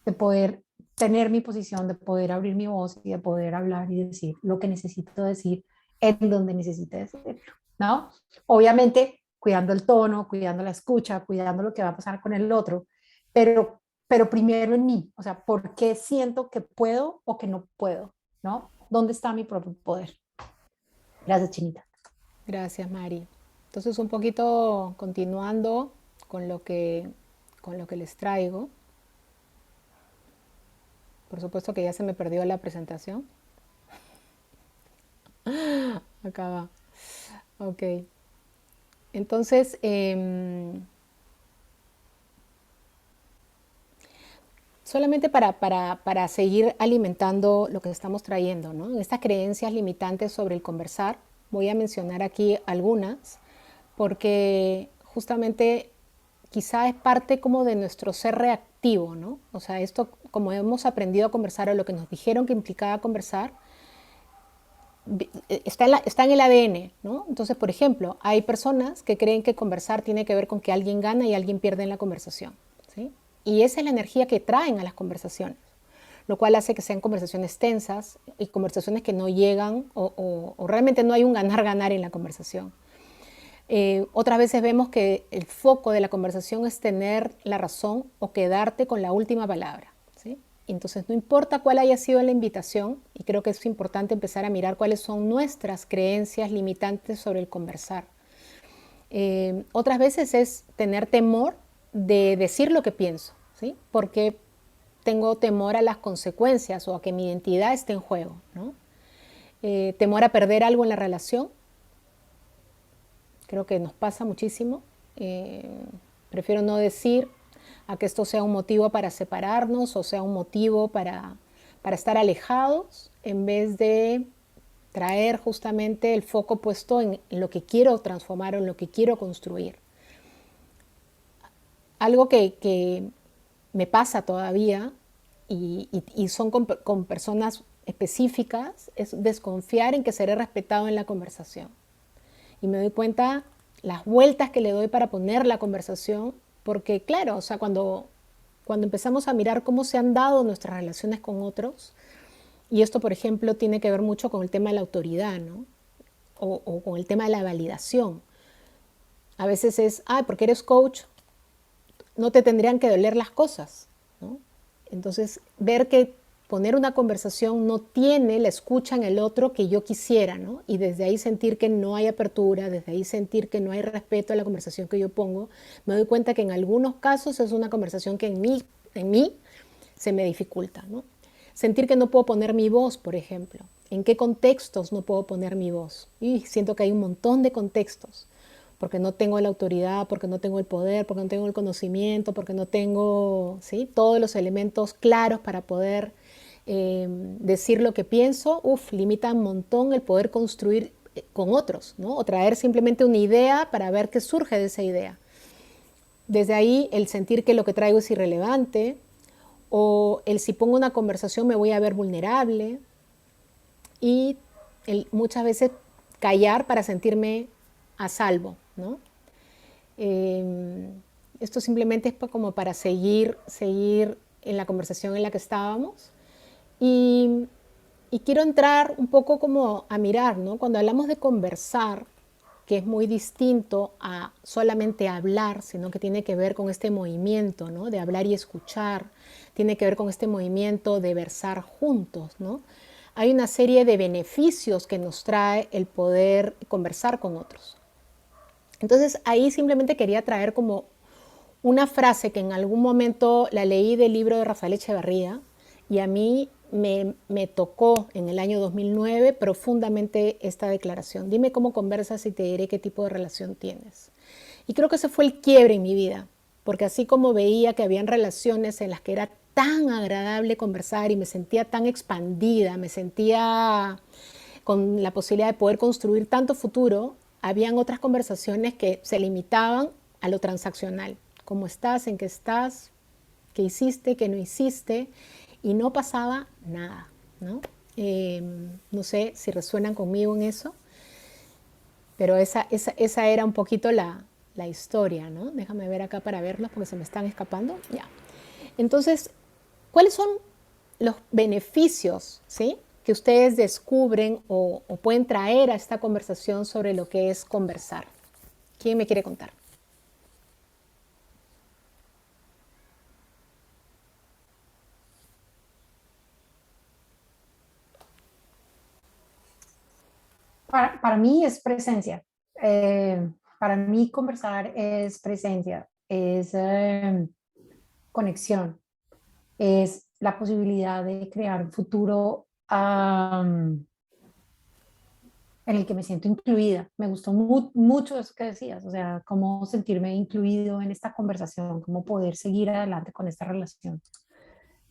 de poder tener mi posición, de poder abrir mi voz y de poder hablar y decir lo que necesito decir en donde necesite decirlo, ¿no? Obviamente, cuidando el tono, cuidando la escucha, cuidando lo que va a pasar con el otro, pero primero en mí, o sea, ¿por qué siento que puedo o que no puedo, ¿no? ¿Dónde está mi propio poder? Gracias, Chinita.
Gracias, Mari. Entonces, un poquito continuando con lo que les traigo. Por supuesto que ya se me perdió la presentación. Acá va. Ok. Entonces, solamente para seguir alimentando lo que estamos trayendo, ¿no? Estas creencias limitantes sobre el conversar, voy a mencionar aquí algunas, porque justamente quizá es parte como de nuestro ser reactivo, ¿no? O sea, esto como hemos aprendido a conversar o lo que nos dijeron que implicaba conversar, está en el ADN, ¿no? Entonces, por ejemplo, hay personas que creen que conversar tiene que ver con que alguien gana y alguien pierde en la conversación, ¿sí? Y esa es la energía que traen a las conversaciones, lo cual hace que sean conversaciones tensas y conversaciones que no llegan o realmente no hay un ganar-ganar en la conversación. Otras veces vemos que el foco de la conversación es tener la razón o quedarte con la última palabra, ¿sí? Entonces no importa cuál haya sido la invitación, y creo que es importante empezar a mirar cuáles son nuestras creencias limitantes sobre el conversar. Otras veces es tener temor de decir lo que pienso, ¿sí? Porque tengo temor a las consecuencias o a que mi identidad esté en juego, ¿no? Temor a perder algo en la relación. Creo que nos pasa muchísimo. Prefiero no decir a que esto sea un motivo para separarnos o sea un motivo para estar alejados, en vez de traer justamente el foco puesto en lo que quiero transformar o en lo que quiero construir. Algo que me pasa todavía y son con personas específicas es desconfiar en que seré respetado en la conversación. Y me doy cuenta las vueltas que le doy para poner la conversación, porque claro, o sea, cuando empezamos a mirar cómo se han dado nuestras relaciones con otros, y esto, por ejemplo, tiene que ver mucho con el tema de la autoridad, ¿no? O con el tema de la validación. A veces es, porque eres coach, no te tendrían que doler las cosas, ¿no? Entonces, ver que poner una conversación no tiene la escucha en el otro que yo quisiera, ¿no? Y desde ahí sentir que no hay apertura, desde ahí sentir que no hay respeto a la conversación que yo pongo, me doy cuenta que en algunos casos es una conversación que en mí se me dificulta, ¿no? Sentir que no puedo poner mi voz, por ejemplo. ¿En qué contextos no puedo poner mi voz? Y siento que hay un montón de contextos, porque no tengo la autoridad, porque no tengo el poder, porque no tengo el conocimiento, porque no tengo, ¿sí?, todos los elementos claros para poder decir lo que pienso. Limita un montón el poder construir con otros, ¿no? O traer simplemente una idea para ver qué surge de esa idea. Desde ahí el sentir que lo que traigo es irrelevante, o el si pongo una conversación me voy a ver vulnerable, y muchas veces callar para sentirme a salvo, ¿no? Esto simplemente es como para seguir en la conversación en la que estábamos. Y quiero entrar un poco como a mirar, ¿no? Cuando hablamos de conversar, que es muy distinto a solamente hablar, sino que tiene que ver con este movimiento, ¿no? De hablar y escuchar, tiene que ver con este movimiento de versar juntos, ¿no? Hay una serie de beneficios que nos trae el poder conversar con otros. Entonces ahí simplemente quería traer como una frase que en algún momento la leí del libro de Rafael Echeverría y a mí me tocó en el año 2009 profundamente esta declaración. Dime cómo conversas y te diré qué tipo de relación tienes. Y creo que ese fue el quiebre en mi vida, porque así como veía que habían relaciones en las que era tan agradable conversar y me sentía tan expandida, me sentía con la posibilidad de poder construir tanto futuro, habían otras conversaciones que se limitaban a lo transaccional. ¿Cómo estás? ¿En qué estás? ¿Qué hiciste? ¿Qué no hiciste? Y no pasaba nada, ¿no? No sé si resuenan conmigo en eso, pero esa era un poquito la historia, ¿no? Déjame ver acá para verlos porque se me están escapando. Ya. Entonces, ¿cuáles son los beneficios, ¿sí?, que ustedes descubren o pueden traer a esta conversación sobre lo que es conversar? ¿Quién me quiere contar?
Para mí es presencia. Para mí conversar es presencia, es conexión, es la posibilidad de crear un futuro en el que me siento incluida. Me gustó mucho eso que decías, o sea, cómo sentirme incluido en esta conversación, cómo poder seguir adelante con esta relación.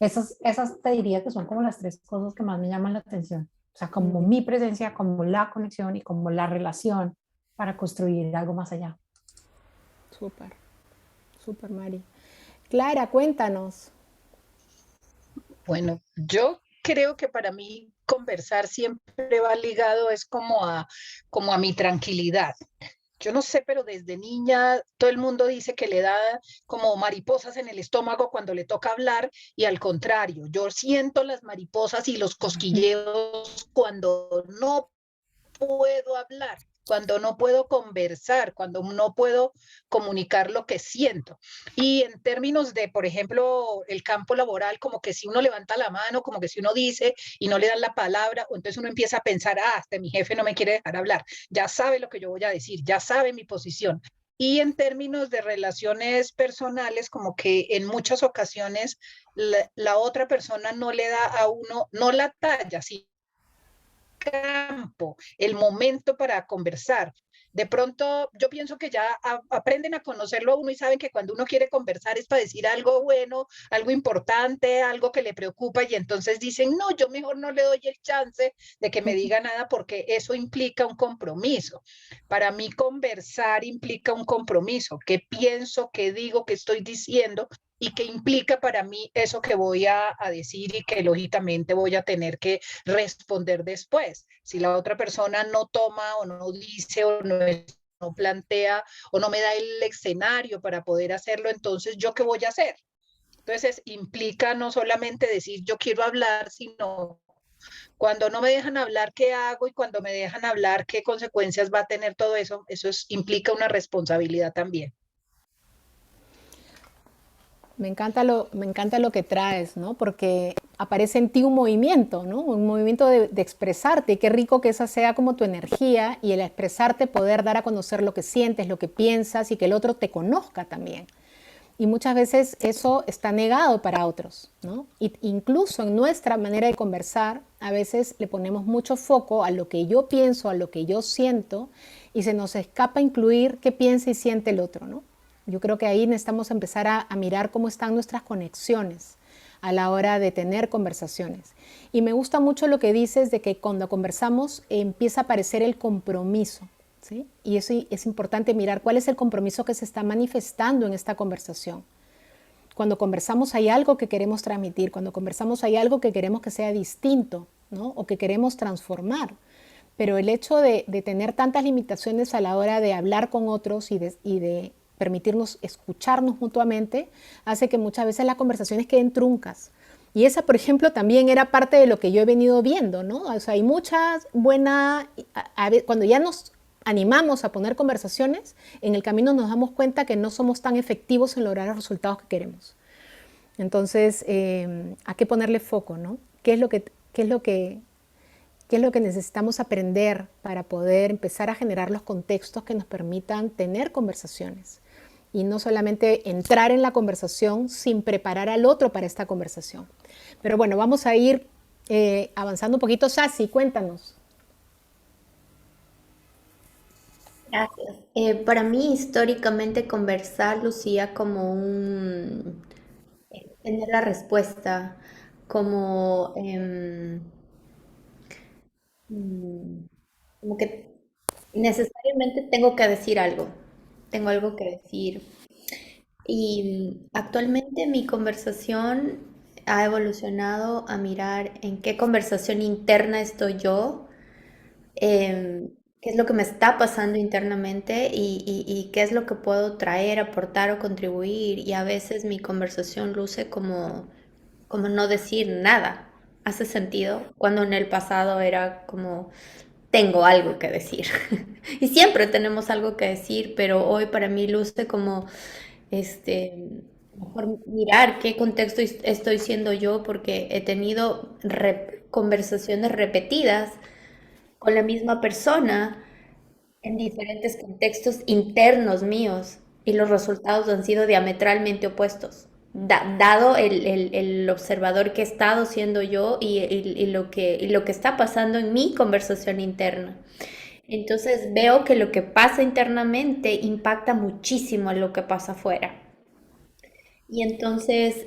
Esas te diría que son como las tres cosas que más me llaman la atención. O sea, como mi presencia, como la conexión y como la relación para construir algo más allá.
Súper, súper, Mari. Clara, cuéntanos.
Bueno, yo creo que para mí conversar siempre va ligado es como a mi tranquilidad. Yo no sé, pero desde niña todo el mundo dice que le da como mariposas en el estómago cuando le toca hablar y al contrario, yo siento las mariposas y los cosquilleos cuando no puedo hablar, cuando no puedo conversar, cuando no puedo comunicar lo que siento. Y en términos de, por ejemplo, el campo laboral, como que si uno levanta la mano, como que si uno dice y no le dan la palabra, o entonces uno empieza a pensar, hasta mi jefe no me quiere dejar hablar, ya sabe lo que yo voy a decir, ya sabe mi posición. Y en términos de relaciones personales, como que en muchas ocasiones la otra persona no le da a uno, no la talla, sí, campo, el momento para conversar. De pronto yo pienso que ya aprenden a conocerlo a uno y saben que cuando uno quiere conversar es para decir algo bueno, algo importante, algo que le preocupa y entonces dicen, no, yo mejor no le doy el chance de que me diga nada porque eso implica un compromiso. Para mí conversar implica un compromiso, qué pienso, qué digo, qué estoy diciendo y qué implica para mí eso que voy a decir y que lógicamente voy a tener que responder después. Si la otra persona no toma o no dice o no plantea o no me da el escenario para poder hacerlo, entonces ¿yo qué voy a hacer? Entonces implica no solamente decir yo quiero hablar, sino cuando no me dejan hablar qué hago y cuando me dejan hablar qué consecuencias va a tener todo eso, implica una responsabilidad también.
Me encanta lo que traes, ¿no? Porque aparece en ti un movimiento, ¿no? Un movimiento de expresarte. Y qué rico que esa sea como tu energía y el expresarte poder dar a conocer lo que sientes, lo que piensas y que el otro te conozca también. Y muchas veces eso está negado para otros, ¿no? Y incluso en nuestra manera de conversar, a veces le ponemos mucho foco a lo que yo pienso, a lo que yo siento, y se nos escapa incluir qué piensa y siente el otro, ¿no? Yo creo que ahí necesitamos empezar a mirar cómo están nuestras conexiones a la hora de tener conversaciones. Y me gusta mucho lo que dices de que cuando conversamos empieza a aparecer el compromiso, ¿sí? Y eso es importante mirar cuál es el compromiso que se está manifestando en esta conversación. Cuando conversamos hay algo que queremos transmitir, cuando conversamos hay algo que queremos que sea distinto, ¿no? O que queremos transformar. pero el hecho de tener tantas limitaciones a la hora de hablar con otros y de permitirnos escucharnos mutuamente hace que muchas veces las conversaciones queden truncas. Y esa, por ejemplo, también era parte de lo que yo he venido viendo, ¿no? O sea, hay muchas buenas, cuando ya nos animamos a poner conversaciones, en el camino nos damos cuenta que no somos tan efectivos en lograr los resultados que queremos. Entonces, hay que ponerle foco, ¿no? ¿Qué es lo que necesitamos aprender para poder empezar a generar los contextos que nos permitan tener conversaciones? Y no solamente entrar en la conversación sin preparar al otro para esta conversación. Pero bueno, vamos a ir avanzando un poquito. Sasi, cuéntanos.
Gracias. Para mí, históricamente, conversar lucía como tener la respuesta, como, mm, como que necesariamente tengo que decir algo, tengo algo que decir. Y actualmente mi conversación ha evolucionado a mirar en qué conversación interna estoy yo, qué es lo que me está pasando internamente y qué es lo que puedo traer, aportar o contribuir. Y a veces mi conversación luce como no decir nada. ¿Hace sentido? Cuando en el pasado era como tengo algo que decir. Y siempre tenemos algo que decir, pero hoy para mí luce como mejor mirar qué contexto estoy siendo yo, porque he tenido conversaciones repetidas con la misma persona en diferentes contextos internos míos y los resultados han sido diametralmente opuestos. Dado el observador que he estado siendo yo y lo que está pasando en mi conversación interna. Entonces veo que lo que pasa internamente impacta muchísimo en lo que pasa afuera. Y entonces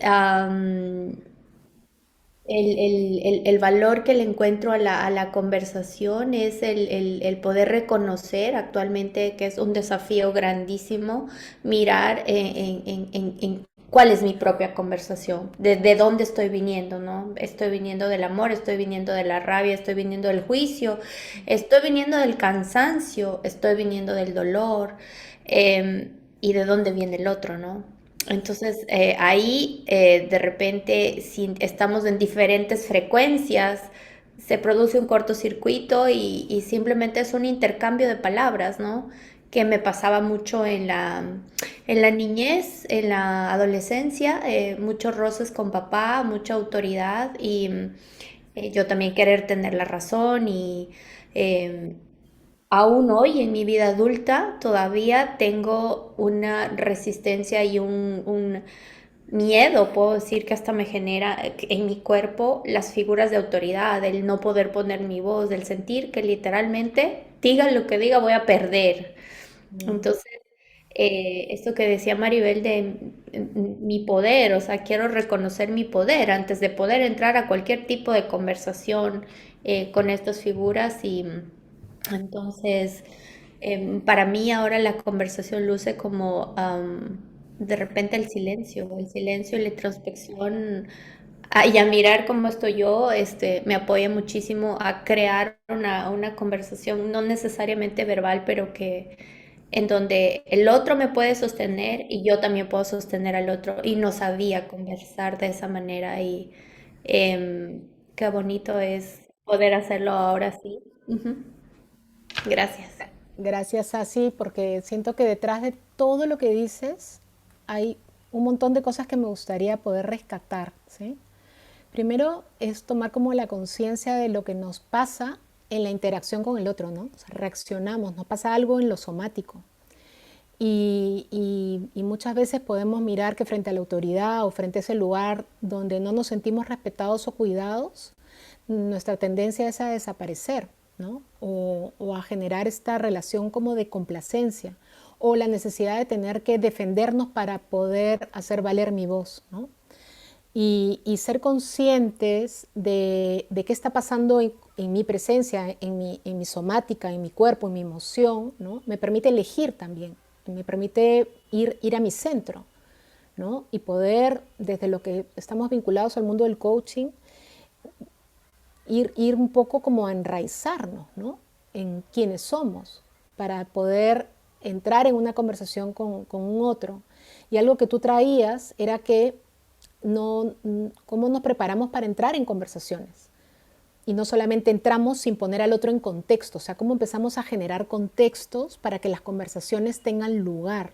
el valor que le encuentro a la conversación es el poder reconocer actualmente que es un desafío grandísimo mirar en cuál es mi propia conversación, de dónde estoy viniendo, ¿no? Estoy viniendo del amor, estoy viniendo de la rabia, estoy viniendo del juicio, estoy viniendo del cansancio, estoy viniendo del dolor, y de dónde viene el otro, ¿no? Entonces ahí de repente si estamos en diferentes frecuencias se produce un cortocircuito y simplemente es un intercambio de palabras, ¿no? Que me pasaba mucho en la niñez, en la adolescencia, muchos roces con papá, mucha autoridad y yo también querer tener la razón y eh, aún hoy en mi vida adulta todavía tengo una resistencia y un miedo, puedo decir que hasta me genera en mi cuerpo las figuras de autoridad, el no poder poner mi voz, del sentir que literalmente diga lo que diga voy a perder. Entonces, esto que decía Maribel de mi poder, o sea, quiero reconocer mi poder antes de poder entrar a cualquier tipo de conversación con estas figuras y entonces para mí ahora la conversación luce como de repente el silencio y la introspección y a mirar cómo estoy yo, me apoya muchísimo a crear una conversación, no necesariamente verbal, pero que en donde el otro me puede sostener y yo también puedo sostener al otro. Y no sabía conversar de esa manera y qué bonito es poder hacerlo ahora sí. Ujú. Gracias.
Gracias, Sasi, porque siento que detrás de todo lo que dices hay un montón de cosas que me gustaría poder rescatar, ¿sí? Primero es tomar como la conciencia de lo que nos pasa en la interacción con el otro, ¿no? O sea, reaccionamos, nos pasa algo en lo somático. Y muchas veces podemos mirar que frente a la autoridad o frente a ese lugar donde no nos sentimos respetados o cuidados, nuestra tendencia es a desaparecer, ¿no? O a generar esta relación como de complacencia o la necesidad de tener que defendernos para poder hacer valer mi voz, ¿no? Y ser conscientes de qué está pasando en mi presencia, en mi somática, en mi cuerpo, en mi emoción, ¿no? Me permite elegir también, me permite ir a mi centro, ¿no? Y poder, desde lo que estamos vinculados al mundo del coaching, ir un poco como a enraizarnos, ¿no? en quiénes somos para poder entrar en una conversación con un otro. Y algo que tú traías era que cómo nos preparamos para entrar en conversaciones. Y no solamente entramos sin poner al otro en contexto, o sea, cómo empezamos a generar contextos para que las conversaciones tengan lugar.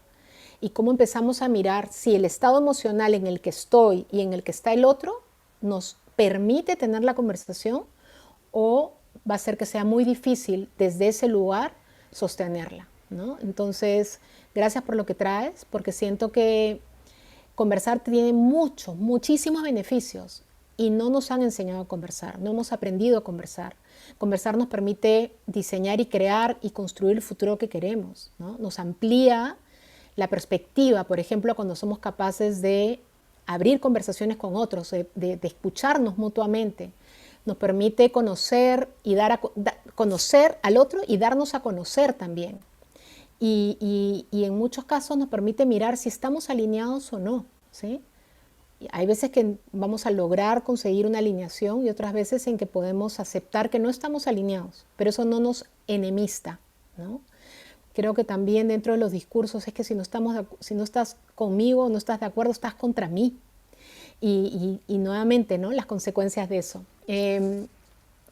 Y cómo empezamos a mirar si el estado emocional en el que estoy y en el que está el otro nos permite tener la conversación o va a ser que sea muy difícil desde ese lugar sostenerla, ¿no? Entonces, gracias por lo que traes, porque siento que conversar tiene muchísimos beneficios y no nos han enseñado a conversar, no hemos aprendido a conversar. Conversar nos permite diseñar y crear y construir el futuro que queremos, ¿no? Nos amplía la perspectiva, por ejemplo, cuando somos capaces de abrir conversaciones con otros, de escucharnos mutuamente. Nos permite conocer y conocer al otro y darnos a conocer también. Y en muchos casos nos permite mirar si estamos alineados o no, ¿sí? Hay veces que vamos a lograr conseguir una alineación y otras veces en que podemos aceptar que no estamos alineados, pero eso no nos enemista, ¿no? Creo que también dentro de los discursos es que si no estás conmigo, no estás de acuerdo, estás contra mí. Y nuevamente, ¿no? Las consecuencias de eso.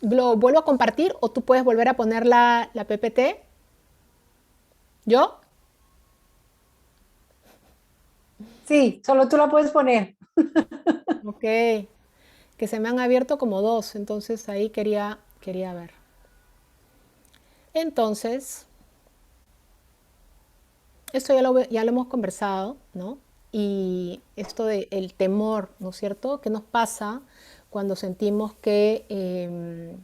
¿Lo vuelvo a compartir o tú puedes volver a poner la PPT? ¿Yo?
Sí, solo tú la puedes poner.
Ok, que se me han abierto como dos, entonces ahí quería ver. Entonces, esto ya lo hemos conversado, ¿no? Y esto del temor, ¿no es cierto? ¿Qué nos pasa cuando sentimos que el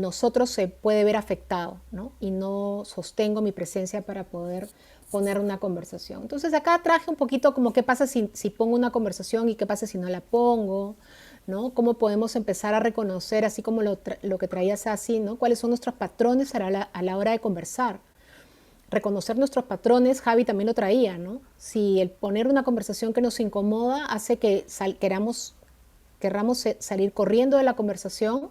nosotros se puede ver afectado, ¿no? Y no sostengo mi presencia para poder poner una conversación. Entonces acá traje un poquito como qué pasa si pongo una conversación y qué pasa si no la pongo, ¿no? Cómo podemos empezar a reconocer, así como lo que traías así, ¿no? Cuáles son nuestros patrones a la hora de conversar. Reconocer nuestros patrones, Javi también lo traía, ¿no? Si el poner una conversación que nos incomoda hace que querramos salir corriendo de la conversación,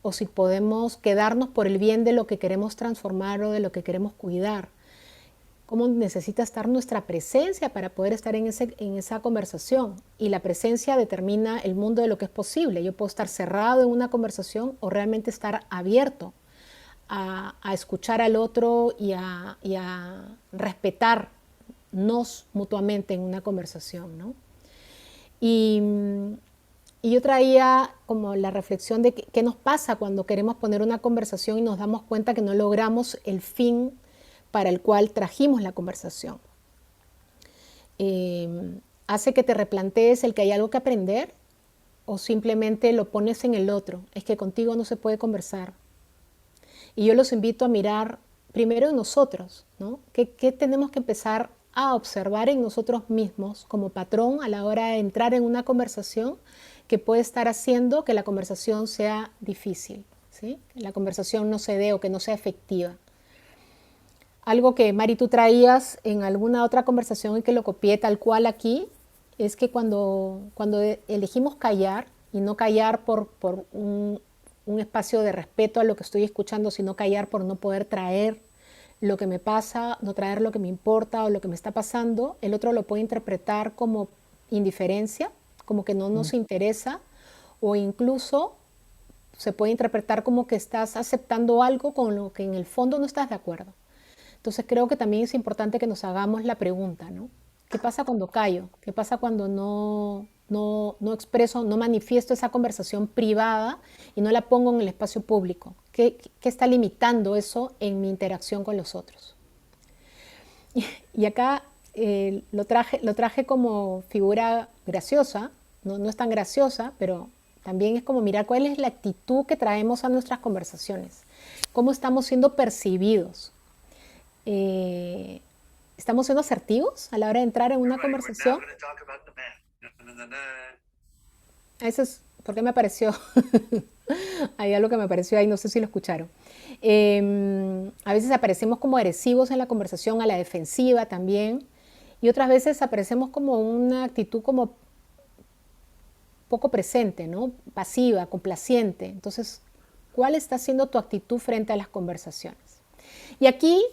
o si podemos quedarnos por el bien de lo que queremos transformar o de lo que queremos cuidar. Cómo necesita estar nuestra presencia para poder estar en esa conversación. Y la presencia determina el mundo de lo que es posible. Yo puedo estar cerrado en una conversación o realmente estar abierto a escuchar al otro y a respetarnos mutuamente en una conversación, ¿no? Y yo traía como la reflexión de qué nos pasa cuando queremos poner una conversación y nos damos cuenta que no logramos el fin para el cual trajimos la conversación. Hace que te replantees el que hay algo que aprender o simplemente lo pones en el otro. Es que contigo no se puede conversar. Y yo los invito a mirar primero en nosotros, ¿no? ¿Qué tenemos que empezar a observar en nosotros mismos como patrón a la hora de entrar en una conversación que puede estar haciendo que la conversación sea difícil, ¿sí? Que la conversación no se dé o que no sea efectiva? Algo que, Mari, tú traías en alguna otra conversación y que lo copié tal cual aquí, es que cuando elegimos callar, y no callar por un espacio de respeto a lo que estoy escuchando, sino callar por no poder traer lo que me pasa, no traer lo que me importa o lo que me está pasando, el otro lo puede interpretar como indiferencia, como que no nos interesa, o incluso se puede interpretar como que estás aceptando algo con lo que en el fondo no estás de acuerdo. Entonces creo que también es importante que nos hagamos la pregunta, ¿no? ¿Qué pasa cuando callo? ¿Qué pasa cuando no expreso, no manifiesto esa conversación privada y no la pongo en el espacio público? ¿Qué está limitando eso en mi interacción con los otros? Y acá lo traje como figura graciosa, no es tan graciosa, pero también es como mirar cuál es la actitud que traemos a nuestras conversaciones, cómo estamos siendo percibidos. ¿Estamos siendo asertivos a la hora de entrar en una conversación? Eso es porque me apareció. Hay algo que me apareció ahí, no sé si lo escucharon. A veces aparecemos como agresivos en la conversación, a la defensiva también, y otras veces aparecemos como una actitud como poco presente, ¿no? Pasiva, complaciente. Entonces, ¿Cuál está siendo tu actitud frente a las conversaciones? Y aquí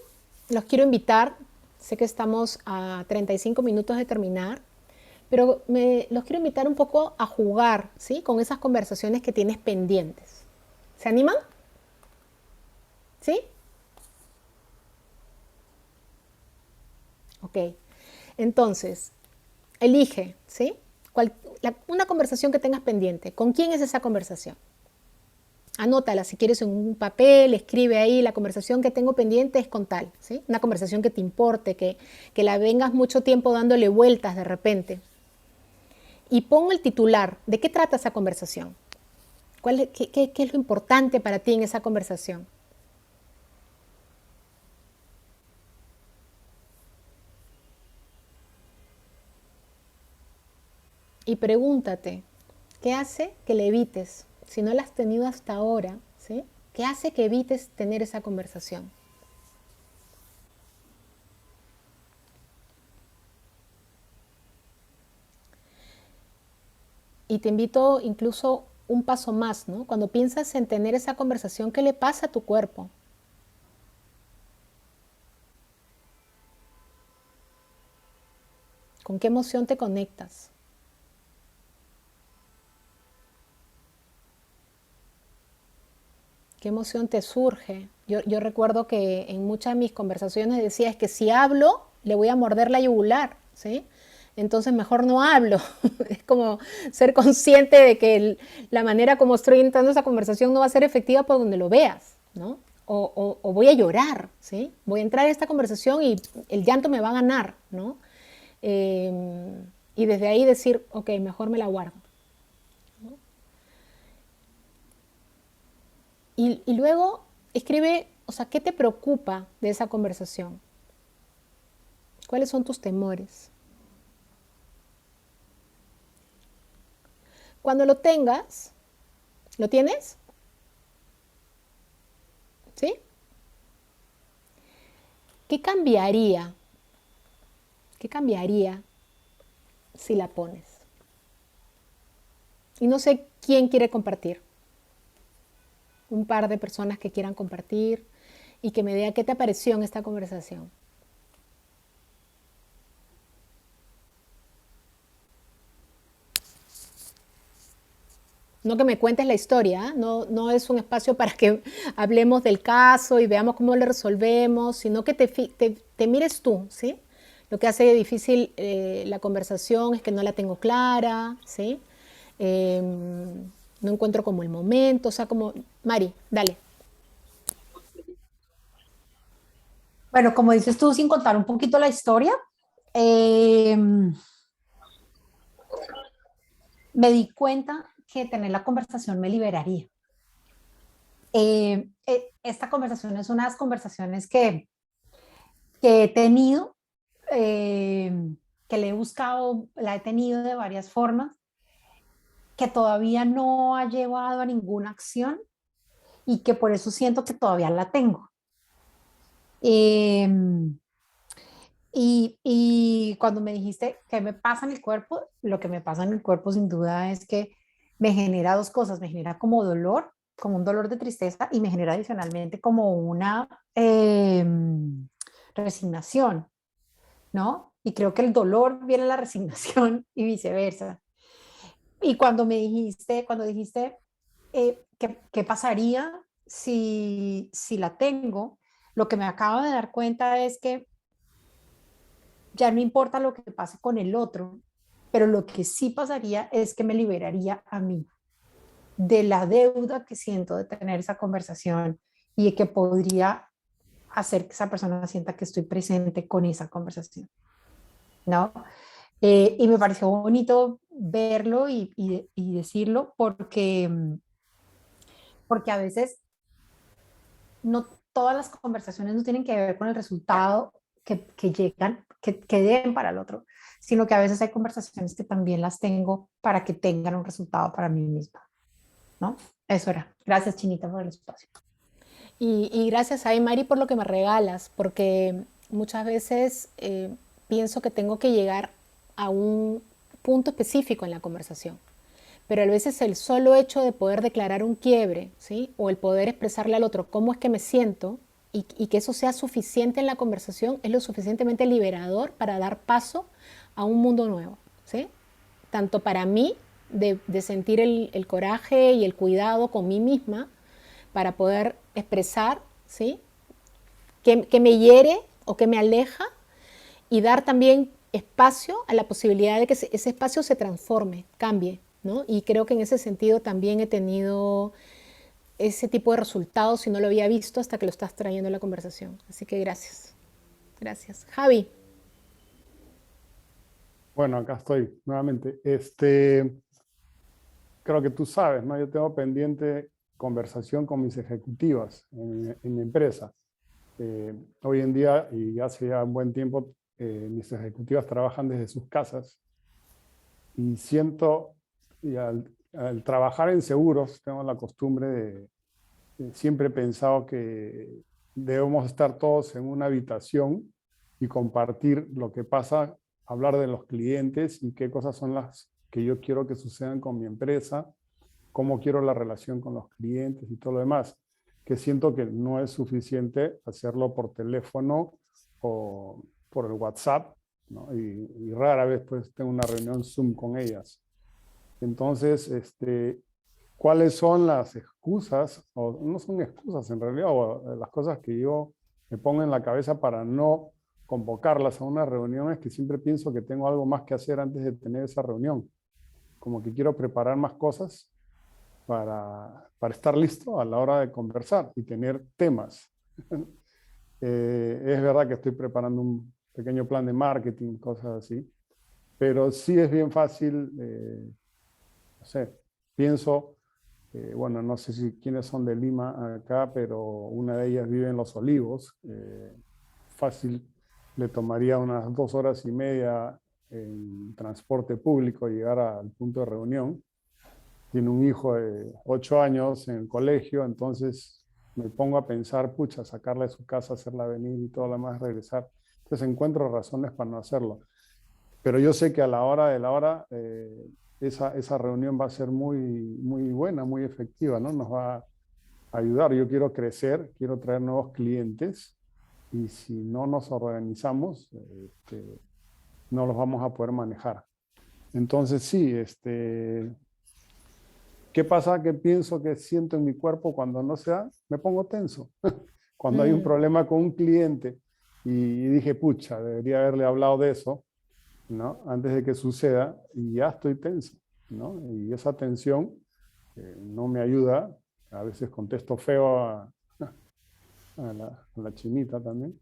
los quiero invitar, sé que estamos a 35 minutos de terminar, pero los quiero invitar un poco a jugar, ¿sí? Con esas conversaciones que tienes pendientes. ¿Se animan? ¿Sí? Ok. Entonces, elige, ¿sí? Una conversación que tengas pendiente. ¿Con quién es esa conversación? Anótala, si quieres, en un papel, escribe ahí, la conversación que tengo pendiente es con tal, ¿sí? Una conversación que te importe, que la vengas mucho tiempo dándole vueltas de repente. Y pon el titular, ¿de qué trata esa conversación? ¿Qué es lo importante para ti en esa conversación? Y pregúntate, ¿qué hace que le evites? Si no la has tenido hasta ahora, ¿sí? ¿Qué hace que evites tener esa conversación? Y te invito incluso un paso más, ¿no? Cuando piensas en tener esa conversación, ¿qué le pasa a tu cuerpo? ¿Con qué emoción te conectas? ¿Qué emoción te surge? Yo recuerdo que en muchas de mis conversaciones decía, es que si hablo, le voy a morder la yugular, ¿sí? Entonces mejor no hablo. Es como ser consciente de que la manera como estoy entrando esa conversación no va a ser efectiva por donde lo veas, ¿no? O voy a llorar, ¿sí? Voy a entrar a esta conversación y el llanto me va a ganar, ¿no? Y desde ahí decir, ok, mejor me la guardo. Y luego escribe, o sea, ¿qué te preocupa de esa conversación? ¿Cuáles son tus temores? Cuando lo tengas, ¿lo tienes? ¿Sí? ¿Qué cambiaría? ¿Qué cambiaría si la pones? Y no sé quién quiere compartir. Un par de personas que quieran compartir y que me digan qué te pareció en esta conversación. No que me cuentes la historia, ¿eh? No es un espacio para que hablemos del caso y veamos cómo lo resolvemos, sino que te mires tú, ¿sí? Lo que hace difícil la conversación es que no la tengo clara, ¿sí? No encuentro como el momento, o sea, como, Mari, dale.
Bueno, como dices tú, sin contar un poquito la historia, me di cuenta que tener la conversación me liberaría. Esta conversación es una de las conversaciones que he tenido, que le he buscado, la he tenido de varias formas, que todavía no ha llevado a ninguna acción y que por eso siento que todavía la tengo. Y cuando me dijiste qué me pasa en el cuerpo, lo que me pasa en el cuerpo sin duda es que me genera dos cosas, me genera como dolor, como un dolor de tristeza y me genera adicionalmente como una resignación, ¿no? Y creo que el dolor viene a la resignación y viceversa. Y cuando dijiste qué pasaría si la tengo, lo que me acabo de dar cuenta es que ya no importa lo que pase con el otro, pero lo que sí pasaría es que me liberaría a mí de la deuda que siento de tener esa conversación y de que podría hacer que esa persona sienta que estoy presente con esa conversación, ¿no? Y me pareció bonito verlo y decirlo porque a veces no todas las conversaciones no tienen que ver con el resultado que llegan, que den para el otro, sino que a veces hay conversaciones que también las tengo para que tengan un resultado para mí misma, ¿no? Eso era. Gracias, Chinita, por el espacio.
Y gracias a Mari por lo que me regalas, porque muchas veces pienso que tengo que llegar a un punto específico en la conversación. pero a veces el solo hecho de poder declarar un quiebre, ¿sí? O el poder expresarle al otro cómo es que me siento y que eso sea suficiente en la conversación es lo suficientemente liberador para dar paso a un mundo nuevo, ¿sí? Tanto para mí, de sentir el coraje y el cuidado con mí misma para poder expresar, ¿sí? Que me hiere o que me aleja, y dar también espacio a la posibilidad de que ese espacio se transforme, cambie, ¿no? Y creo que en ese sentido también he tenido ese tipo de resultados y no lo había visto hasta que lo estás trayendo a la conversación. Así que gracias. Gracias. Javi.
Bueno, acá estoy nuevamente. Creo que tú sabes, ¿no? Yo tengo pendiente conversación con mis ejecutivas en mi empresa. Hoy en día, y hace ya un buen tiempo, mis ejecutivas trabajan desde sus casas y siento, y al trabajar en seguros, tengo la costumbre siempre he pensado que debemos estar todos en una habitación y compartir lo que pasa, hablar de los clientes y qué cosas son las que yo quiero que sucedan con mi empresa, cómo quiero la relación con los clientes y todo lo demás, que siento que no es suficiente hacerlo por teléfono o por el WhatsApp, ¿no? Y rara vez pues tengo una reunión Zoom con ellas. Entonces, ¿cuáles son las excusas, o no son excusas en realidad, o las cosas que yo me pongo en la cabeza para no convocarlas a una reunión? Es que siempre pienso que tengo algo más que hacer antes de tener esa reunión. Como que quiero preparar más cosas para estar listo a la hora de conversar y tener temas. Es verdad que estoy preparando un pequeño plan de marketing, cosas así, pero sí es bien fácil, no sé, pienso, bueno, no sé si quiénes son de Lima acá, pero una de ellas vive en Los Olivos. Fácil, le tomaría unas 2 horas y media en transporte público llegar al punto de reunión. Tiene un hijo de 8 años en el colegio, entonces me pongo a pensar, pucha, sacarla de su casa, hacerla venir y todo lo demás, regresar. Entonces encuentro razones para no hacerlo. Pero yo sé que a la hora de la hora, esa reunión va a ser muy, muy buena, muy efectiva, ¿no? Nos va a ayudar. Yo quiero crecer, quiero traer nuevos clientes, y si no nos organizamos, no los vamos a poder manejar. Entonces sí, ¿qué pasa? Que pienso, que siento en mi cuerpo cuando no se da, me pongo tenso. Cuando hay un problema con un cliente y dije, pucha, debería haberle hablado de eso, ¿no? Antes de que suceda, y ya estoy tenso, ¿no? Y esa tensión no me ayuda. A veces contesto feo a la chinita también,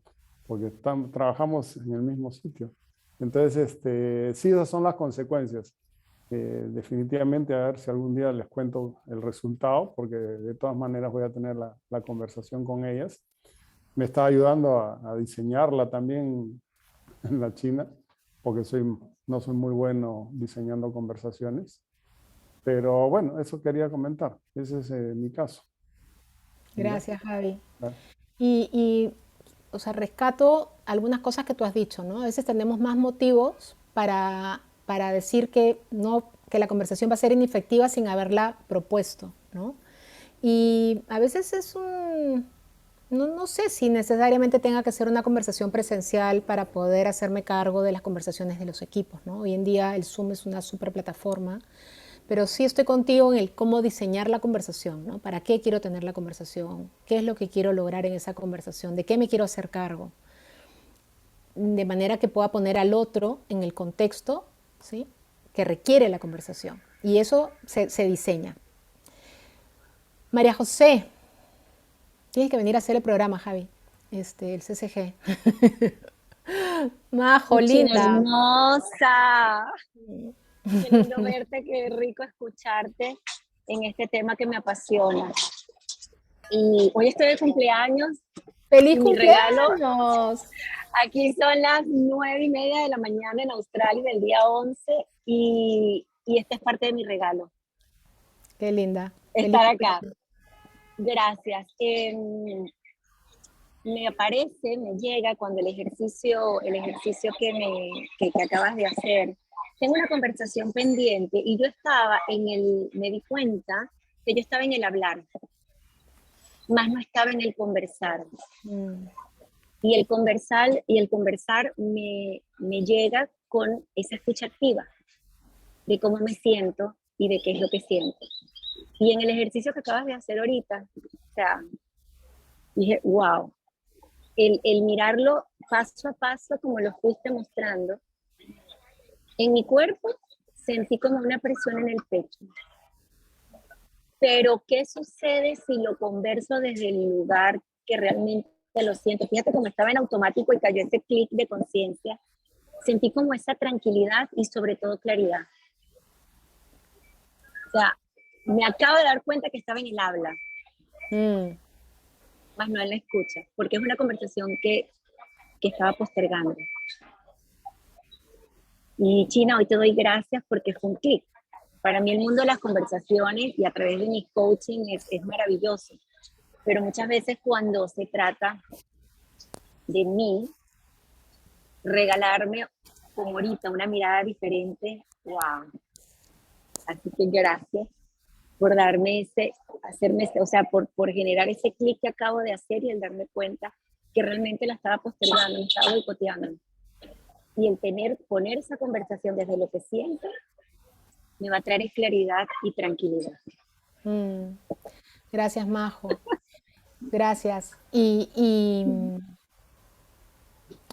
porque trabajamos en el mismo sitio. Entonces, sí, esas son las consecuencias. Definitivamente, a ver si algún día les cuento el resultado, porque de todas maneras voy a tener la conversación con ellas. Me está ayudando a diseñarla también en la China, porque no soy muy bueno diseñando conversaciones. Pero bueno, eso quería comentar. Ese es mi caso.
Gracias, Javi.
¿Ya?
O sea, rescato algunas cosas que tú has dicho, ¿no? A veces tenemos más motivos para decir que la conversación va a ser inefectiva sin haberla propuesto, ¿no? Y a veces no sé si necesariamente tenga que ser una conversación presencial para poder hacerme cargo de las conversaciones de los equipos, ¿no? Hoy en día el Zoom es una super plataforma, pero sí estoy contigo en el cómo diseñar la conversación, ¿no? ¿Para qué quiero tener la conversación? ¿Qué es lo que quiero lograr en esa conversación? ¿De qué me quiero hacer cargo? De manera que pueda poner al otro en el contexto, ¿sí?, que requiere la conversación. Y eso se diseña. María José, tienes que venir a hacer el programa, Javi, el CCG. Majo, linda.
Hermosa. Qué lindo verte, qué rico escucharte en este tema que me apasiona. Y hoy estoy de cumpleaños.
¡Feliz
y mi regalo,
cumpleaños!
aquí son las 9:30 de la mañana en Australia del día 11 y este es parte de mi regalo.
Qué linda.
Estar acá. Gracias. Me llega cuando el ejercicio que acabas de hacer tengo una conversación pendiente y yo estaba me di cuenta que yo estaba en el hablar, más no estaba en el conversar. Y el conversar me llega con esa escucha activa de cómo me siento y de qué es lo que siento. Y en el ejercicio que acabas de hacer ahorita, o sea, dije, wow, el mirarlo paso a paso como lo fuiste mostrando, en mi cuerpo sentí como una presión en el pecho. Pero, ¿qué sucede si lo converso desde el lugar que realmente lo siento? Fíjate cómo estaba en automático y cayó ese clic de conciencia. Sentí como esa tranquilidad y sobre todo claridad. O sea, me acabo de dar cuenta que estaba en el habla, más no en la escucha, porque es una conversación que estaba postergando. Y China, hoy te doy gracias porque fue un clic. Para mí el mundo de las conversaciones y a través de mi coaching es maravilloso, pero muchas veces cuando se trata de mí, regalarme como ahorita una mirada diferente, wow. Así que gracias por darme o sea, por generar ese clic que acabo de hacer y el darme cuenta que realmente la estaba postergando, me estaba boicoteando. Y el poner esa conversación desde lo que siento, me va a traer claridad y tranquilidad.
Gracias, Majo. Gracias. Y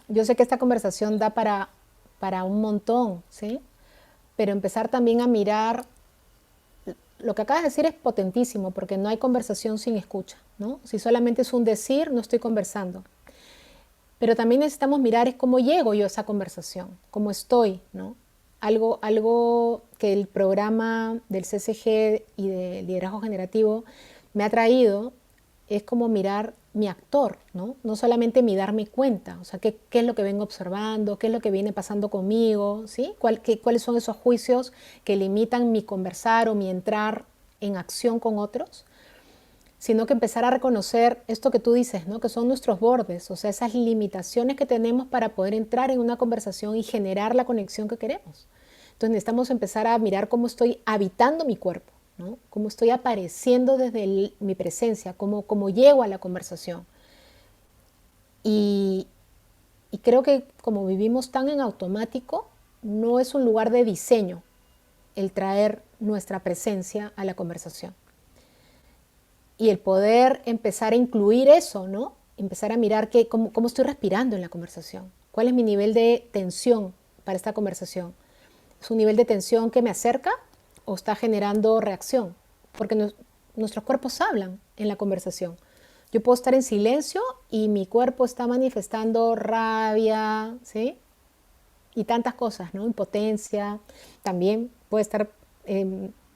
yo sé que esta conversación da para un montón, ¿sí? Pero empezar también a mirar, lo que acabas de decir es potentísimo, porque no hay conversación sin escucha, ¿no? Si solamente es un decir, no estoy conversando. Pero también necesitamos mirar es cómo llego yo a esa conversación, cómo estoy, ¿no? Algo que el programa del CCG y de liderazgo generativo me ha traído es como mirar mi actor, ¿no? No solamente mi darme cuenta, o sea, qué es lo que vengo observando, qué es lo que viene pasando conmigo, ¿sí? ¿Cuáles son esos juicios que limitan mi conversar o mi entrar en acción con otros? Sino que empezar a reconocer esto que tú dices, ¿no? Que son nuestros bordes, o sea, esas limitaciones que tenemos para poder entrar en una conversación y generar la conexión que queremos. Entonces necesitamos empezar a mirar cómo estoy habitando mi cuerpo, ¿no? Cómo estoy apareciendo desde mi presencia, cómo llego a la conversación. Y creo que como vivimos tan en automático, no es un lugar de diseño el traer nuestra presencia a la conversación. Y el poder empezar a incluir eso, ¿no? Empezar a mirar cómo estoy respirando en la conversación. ¿Cuál es mi nivel de tensión para esta conversación? ¿Es un nivel de tensión que me acerca o está generando reacción? Porque nuestros cuerpos hablan en la conversación. Yo puedo estar en silencio y mi cuerpo está manifestando rabia, ¿sí? Y tantas cosas, ¿no? Impotencia. También puede estar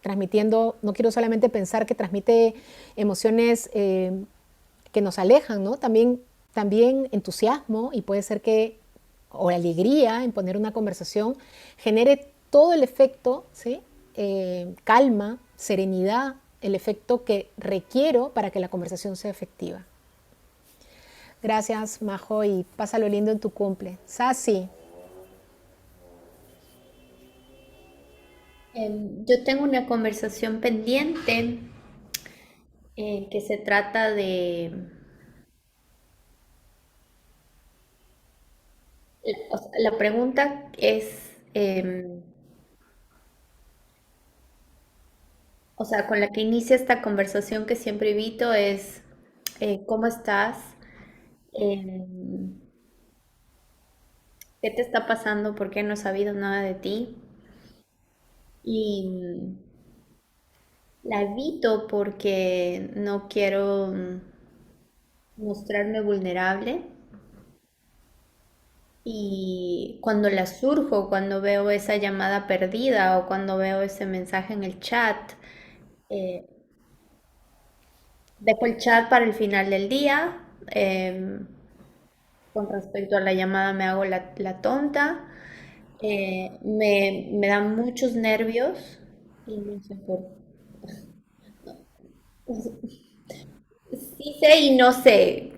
transmitiendo, no quiero solamente pensar que transmite emociones que nos alejan, ¿no? También entusiasmo, y puede ser o alegría en poner una conversación, genere todo el efecto, ¿sí? Calma, serenidad, el efecto que requiero para que la conversación sea efectiva. Gracias, Majo, y pásalo lindo en tu cumple. Sasi.
Yo tengo una conversación pendiente que se trata de... O sea, la pregunta es, o sea, con la que inicia esta conversación que siempre evito es, ¿cómo estás? Em, ¿Qué te está pasando? ¿Por qué no he sabido nada de ti? Y la evito porque no quiero mostrarme vulnerable. Y cuando la surjo, cuando veo esa llamada perdida o cuando veo ese mensaje en el chat, eh, dejo el chat para el final del día. Con respecto a la llamada me hago la tonta. Me dan muchos nervios y no sé por... Sí sé y no sé.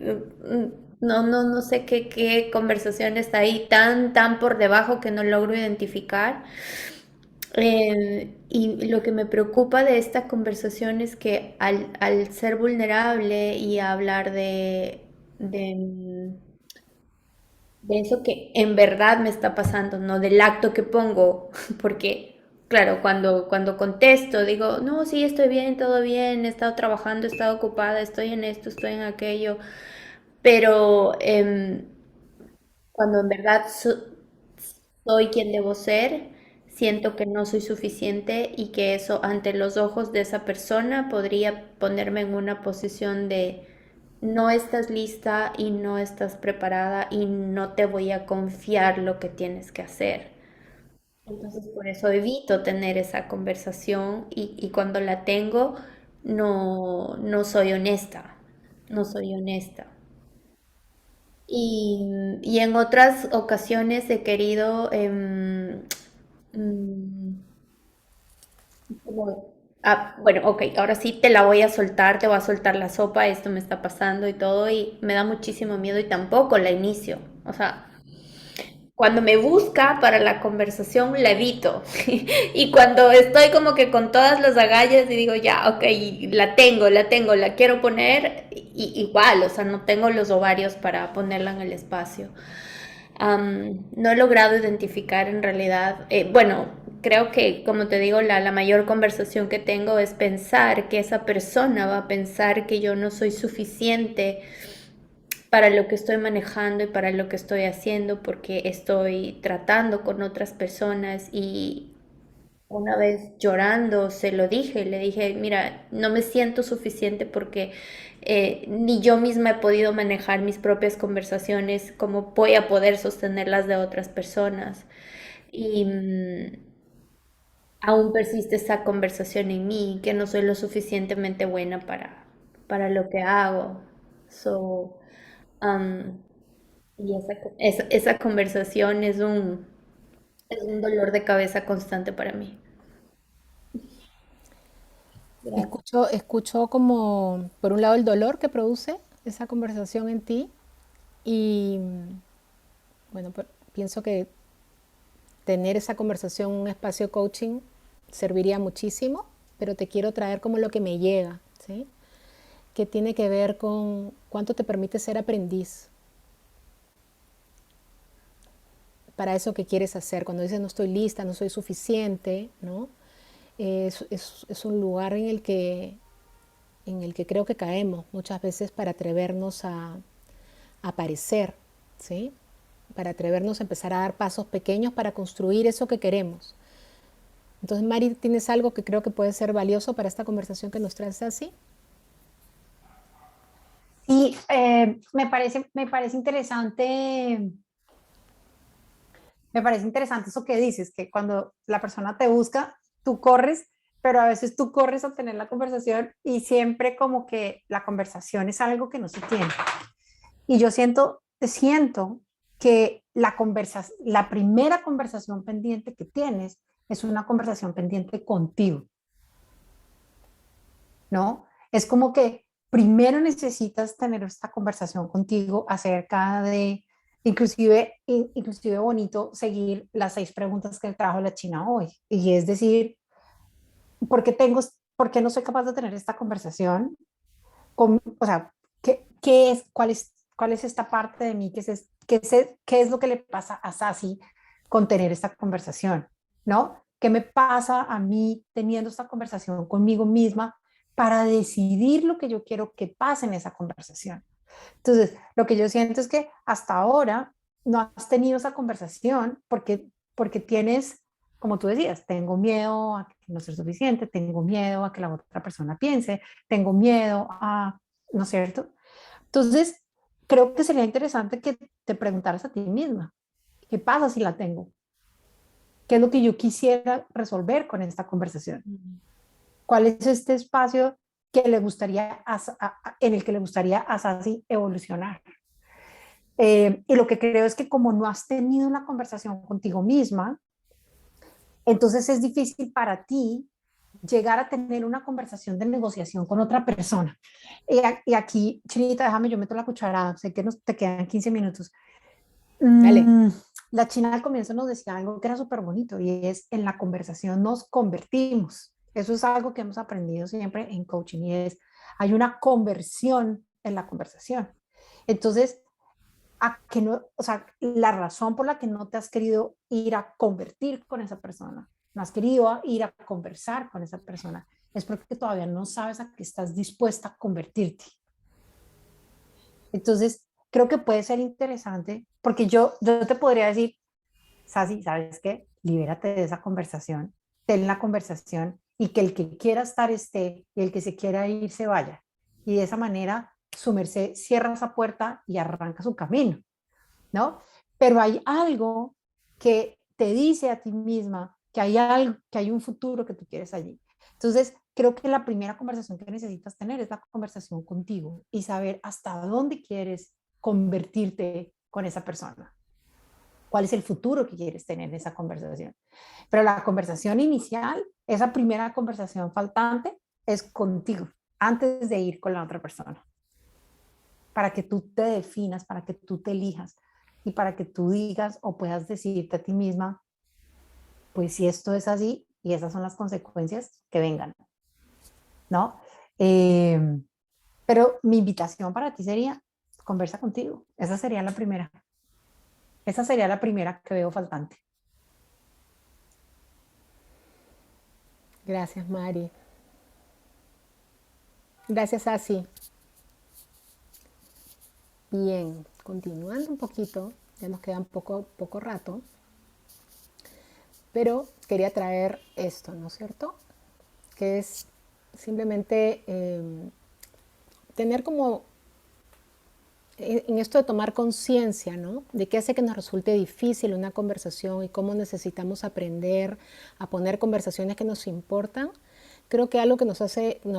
no sé qué conversación está ahí tan por debajo que no logro identificar. Y lo que me preocupa de esta conversación es que al ser vulnerable y hablar de, de eso que en verdad me está pasando, no del acto que pongo, porque claro, cuando contesto digo, no, sí, estoy bien, todo bien, he estado trabajando, he estado ocupada, estoy en esto, estoy en aquello, pero cuando en verdad soy quien debo ser, siento que no soy suficiente y que eso ante los ojos de esa persona podría ponerme en una posición de no estás lista y no estás preparada y no te voy a confiar lo que tienes que hacer. Entonces por eso evito tener esa conversación y cuando la tengo no soy honesta, no soy honesta. Y en otras ocasiones he querido mm, bueno, ok, ahora sí te la voy a soltar, te voy a soltar la sopa, esto me está pasando y todo, y me da muchísimo miedo y tampoco la inicio. O sea, cuando me busca para la conversación la evito. Y cuando estoy como que con todas las agallas y digo, ya, ok, la quiero poner, igual, o sea, no tengo los ovarios para ponerla en el espacio. No he logrado identificar en realidad, bueno, creo que, como te digo, la mayor conversación que tengo es pensar que esa persona va a pensar que yo no soy suficiente para lo que estoy manejando y para lo que estoy haciendo porque estoy tratando con otras personas y una vez llorando se lo dije, le dije, mira, no me siento suficiente porque ni yo misma he podido manejar mis propias conversaciones, como voy a poder sostener las de otras personas. Y aún persiste esa conversación en mí, que no soy lo suficientemente buena para lo que hago. So, um, y esa conversación es un dolor de cabeza constante para mí. Gracias.
Escucho como, por un lado, el dolor que produce esa conversación en ti y, bueno, pienso que tener esa conversación en un espacio coaching serviría muchísimo, pero te quiero traer como lo que me llega, ¿sí? Que tiene que ver con cuánto te permite ser aprendiz para eso que quieres hacer. Cuando dices no estoy lista, no soy suficiente, ¿no? Es un lugar en el que creo que caemos muchas veces para atrevernos a aparecer, ¿sí? Para atrevernos a empezar a dar pasos pequeños para construir eso que queremos. Entonces, Mari, ¿tienes algo que creo que puede ser valioso para esta conversación que nos traes así?
Y me parece interesante, eso que dices, que cuando la persona te busca, tú corres, pero a veces tú corres a tener la conversación y siempre como que la conversación es algo que no se tiene. Y yo siento que la primera conversación pendiente que tienes es una conversación pendiente contigo, ¿no? Es como que primero necesitas tener esta conversación contigo acerca de, inclusive bonito, seguir las 6 preguntas que trajo la China hoy. Y es decir, ¿por qué, por qué no soy capaz de tener esta conversación? O sea, cuál es esta parte de mí? ¿Qué es lo que le pasa a Sasi con tener esta conversación? ¿No? ¿Qué me pasa a mí teniendo esta conversación conmigo misma para decidir lo que yo quiero que pase en esa conversación? Entonces, lo que yo siento es que hasta ahora no has tenido esa conversación porque tienes, como tú decías, tengo miedo a que no sea suficiente, tengo miedo a que la otra persona piense, tengo miedo a, ¿no es cierto? Entonces, creo que sería interesante que te preguntaras a ti misma, ¿qué pasa si la tengo? ¿Qué es lo que yo quisiera resolver con esta conversación? ¿Cuál es este espacio que le gustaría en el que le gustaría a Sasi evolucionar? Y lo que creo es que como no has tenido una conversación contigo misma, entonces es difícil para ti llegar a tener una conversación de negociación con otra persona. Y aquí, Chinita, déjame, yo meto la cucharada, sé que te quedan 15 minutos.
Dale.
La China al comienzo nos decía algo que era súper bonito y es en la conversación nos convertimos. Eso es algo que hemos aprendido siempre en coaching y es, hay una conversión en la conversación. Entonces, a que no, o sea, la razón por la que no te has querido ir a convertir con esa persona, no has querido ir a conversar con esa persona, es porque todavía no sabes a qué estás dispuesta a convertirte. Entonces, creo que puede ser interesante, porque yo te podría decir, Sasi, ¿sabes qué? Libérate de esa conversación, ten la conversación y que el que quiera estar esté y el que se quiera ir se vaya. Y de esa manera, su merced cierra esa puerta y arranca su camino, ¿no? Pero hay algo que te dice a ti misma que hay algo, que hay un futuro que tú quieres allí. Entonces, creo que la primera conversación que necesitas tener es la conversación contigo y saber hasta dónde quieres convertirte con esa persona. ¿Cuál es el futuro que quieres tener en esa conversación? Pero la conversación inicial, esa primera conversación faltante, es contigo, antes de ir con la otra persona. Para que tú te definas, para que tú te elijas y para que tú digas o puedas decirte a ti misma, pues si esto es así y esas son las consecuencias, que vengan, ¿no? Pero mi invitación para ti sería, conversa contigo. Esa sería la primera. Esa sería la primera que veo faltante.
Gracias, Mari. Gracias, Asi. Bien, continuando un poquito, ya nos queda un poco rato, pero quería traer esto, ¿no es cierto? Que es simplemente tener como, en esto de tomar conciencia, ¿no? De qué hace que nos resulte difícil una conversación y cómo necesitamos aprender a poner conversaciones que nos importan. Creo que algo que nos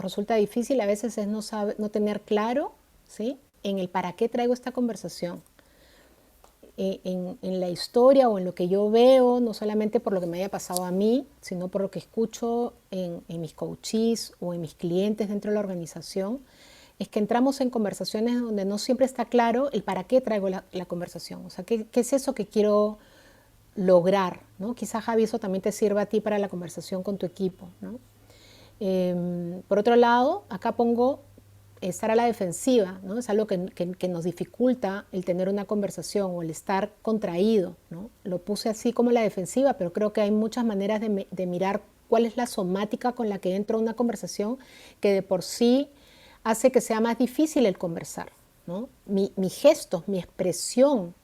resulta difícil a veces es no tener claro, ¿sí? En el para qué traigo esta conversación. En la historia o en lo que yo veo, no solamente por lo que me haya pasado a mí, sino por lo que escucho en mis coaches o en mis clientes dentro de la organización, es que entramos en conversaciones donde no siempre está claro el para qué traigo la conversación. O sea, ¿qué es eso que quiero lograr, ¿no? Quizás, Javi, eso también te sirva a ti para la conversación con tu equipo, ¿no? Por otro lado, acá pongo estar a la defensiva, ¿no? Es algo que nos dificulta el tener una conversación o el estar contraído, ¿no? Lo puse así como la defensiva, pero creo que hay muchas maneras de mirar cuál es la somática con la que entro a una conversación que de por sí hace que sea más difícil el conversar, ¿no? Mi gesto, mi expresión,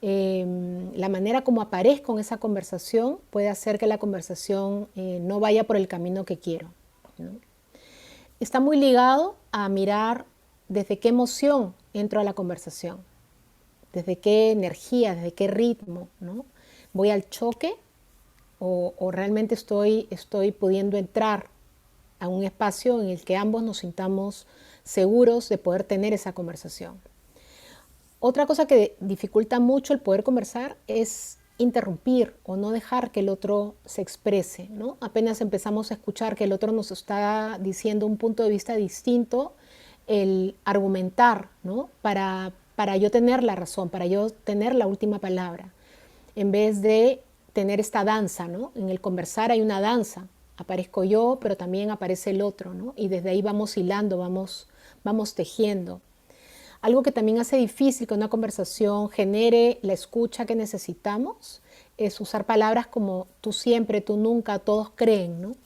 la manera como aparezco en esa conversación puede hacer que la conversación no vaya por el camino que quiero, ¿no? Está muy ligado a mirar desde qué emoción entro a la conversación, desde qué energía, desde qué ritmo, ¿no? ¿Voy al choque o realmente estoy pudiendo entrar a un espacio en el que ambos nos sintamos seguros de poder tener esa conversación? Otra cosa que dificulta mucho el poder conversar es interrumpir o no dejar que el otro se exprese, ¿no? Apenas empezamos a escuchar que el otro nos está diciendo un punto de vista distinto, el argumentar, ¿no? Para yo tener la razón, para yo tener la última palabra, en vez de tener esta danza, ¿no? En el conversar hay una danza, aparezco yo, pero también aparece el otro, ¿no? Y desde ahí vamos hilando, vamos tejiendo. Algo que también hace difícil que una conversación genere la escucha que necesitamos es usar palabras como tú siempre, tú nunca, todos creen, ¿no?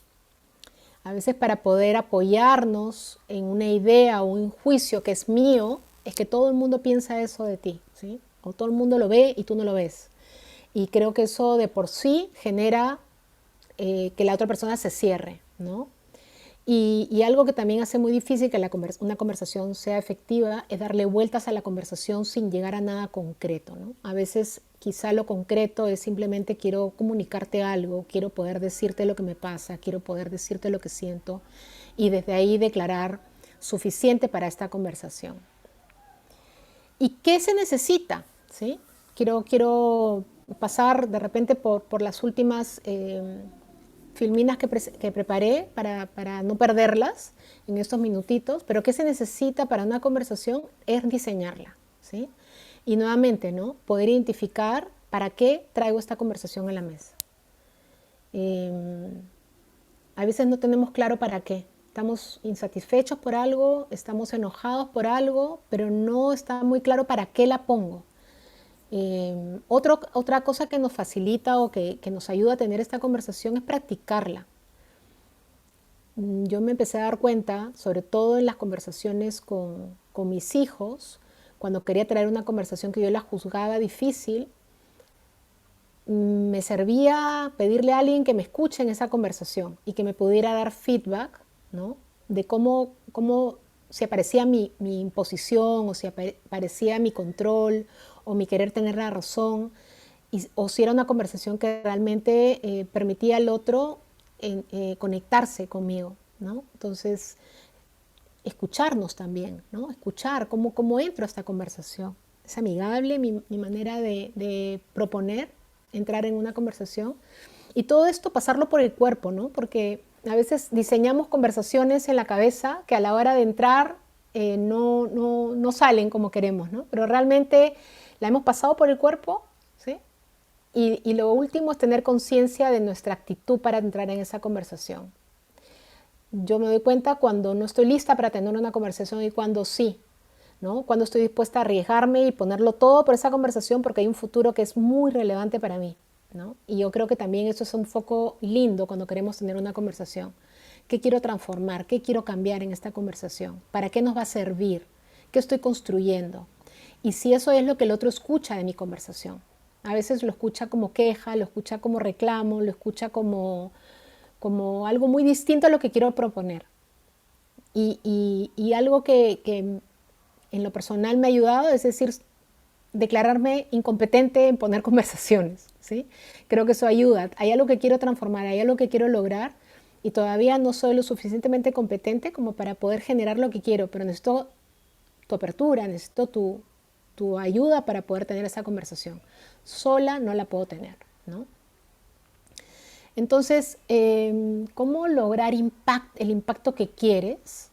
A veces para poder apoyarnos en una idea o un juicio que es mío, es que todo el mundo piensa eso de ti, ¿sí? O todo el mundo lo ve y tú no lo ves. Y creo que eso de por sí genera que la otra persona se cierre, ¿no? Y algo que también hace muy difícil que una conversación sea efectiva es darle vueltas a la conversación sin llegar a nada concreto, ¿no? A veces quizá lo concreto es simplemente quiero comunicarte algo, quiero poder decirte lo que me pasa, quiero poder decirte lo que siento y desde ahí declarar suficiente para esta conversación. ¿Y qué se necesita? ¿Sí? Quiero pasar de repente por las últimas filminas que preparé para no perderlas en estos minutitos, pero ¿qué se necesita para una conversación? Es diseñarla, ¿sí? Y nuevamente, ¿no? Poder identificar para qué traigo esta conversación a la mesa. A veces no tenemos claro para qué. Estamos insatisfechos por algo, estamos enojados por algo, pero no está muy claro para qué la pongo. Otra cosa que nos facilita o que nos ayuda a tener esta conversación es practicarla. Yo me empecé a dar cuenta, sobre todo en las conversaciones con mis hijos, cuando quería traer una conversación que yo la juzgaba difícil, me servía pedirle a alguien que me escuche en esa conversación y que me pudiera dar feedback, ¿no? De cómo si aparecía mi imposición o si aparecía mi control o mi querer tener la razón, o si era una conversación que realmente permitía al otro conectarse conmigo, ¿no? Entonces, escucharnos también, ¿no? Escuchar cómo entro a esta conversación. Es amigable mi manera de proponer, entrar en una conversación. Y todo esto pasarlo por el cuerpo, ¿no? Porque a veces diseñamos conversaciones en la cabeza que a la hora de entrar no salen como queremos, ¿no? Pero realmente la hemos pasado por el cuerpo, ¿sí? Y lo último es tener conciencia de nuestra actitud para entrar en esa conversación. Yo me doy cuenta cuando no estoy lista para tener una conversación y cuando sí, ¿no? Cuando estoy dispuesta a arriesgarme y ponerlo todo por esa conversación porque hay un futuro que es muy relevante para mí, ¿no? Y yo creo que también eso es un foco lindo cuando queremos tener una conversación. ¿Qué quiero transformar? ¿Qué quiero cambiar en esta conversación? ¿Para qué nos va a servir? ¿Qué estoy construyendo? Y si eso es lo que el otro escucha de mi conversación. A veces lo escucha como queja, lo escucha como reclamo, lo escucha como algo muy distinto a lo que quiero proponer. Y algo que en lo personal me ha ayudado es decir, declararme incompetente en poner conversaciones, ¿sí? Creo que eso ayuda. Hay algo que quiero transformar, hay algo que quiero lograr y todavía no soy lo suficientemente competente como para poder generar lo que quiero, pero necesito tu apertura, necesito tu ayuda para poder tener esa conversación. Sola no la puedo tener, ¿no? Entonces, ¿cómo lograr el impacto que quieres?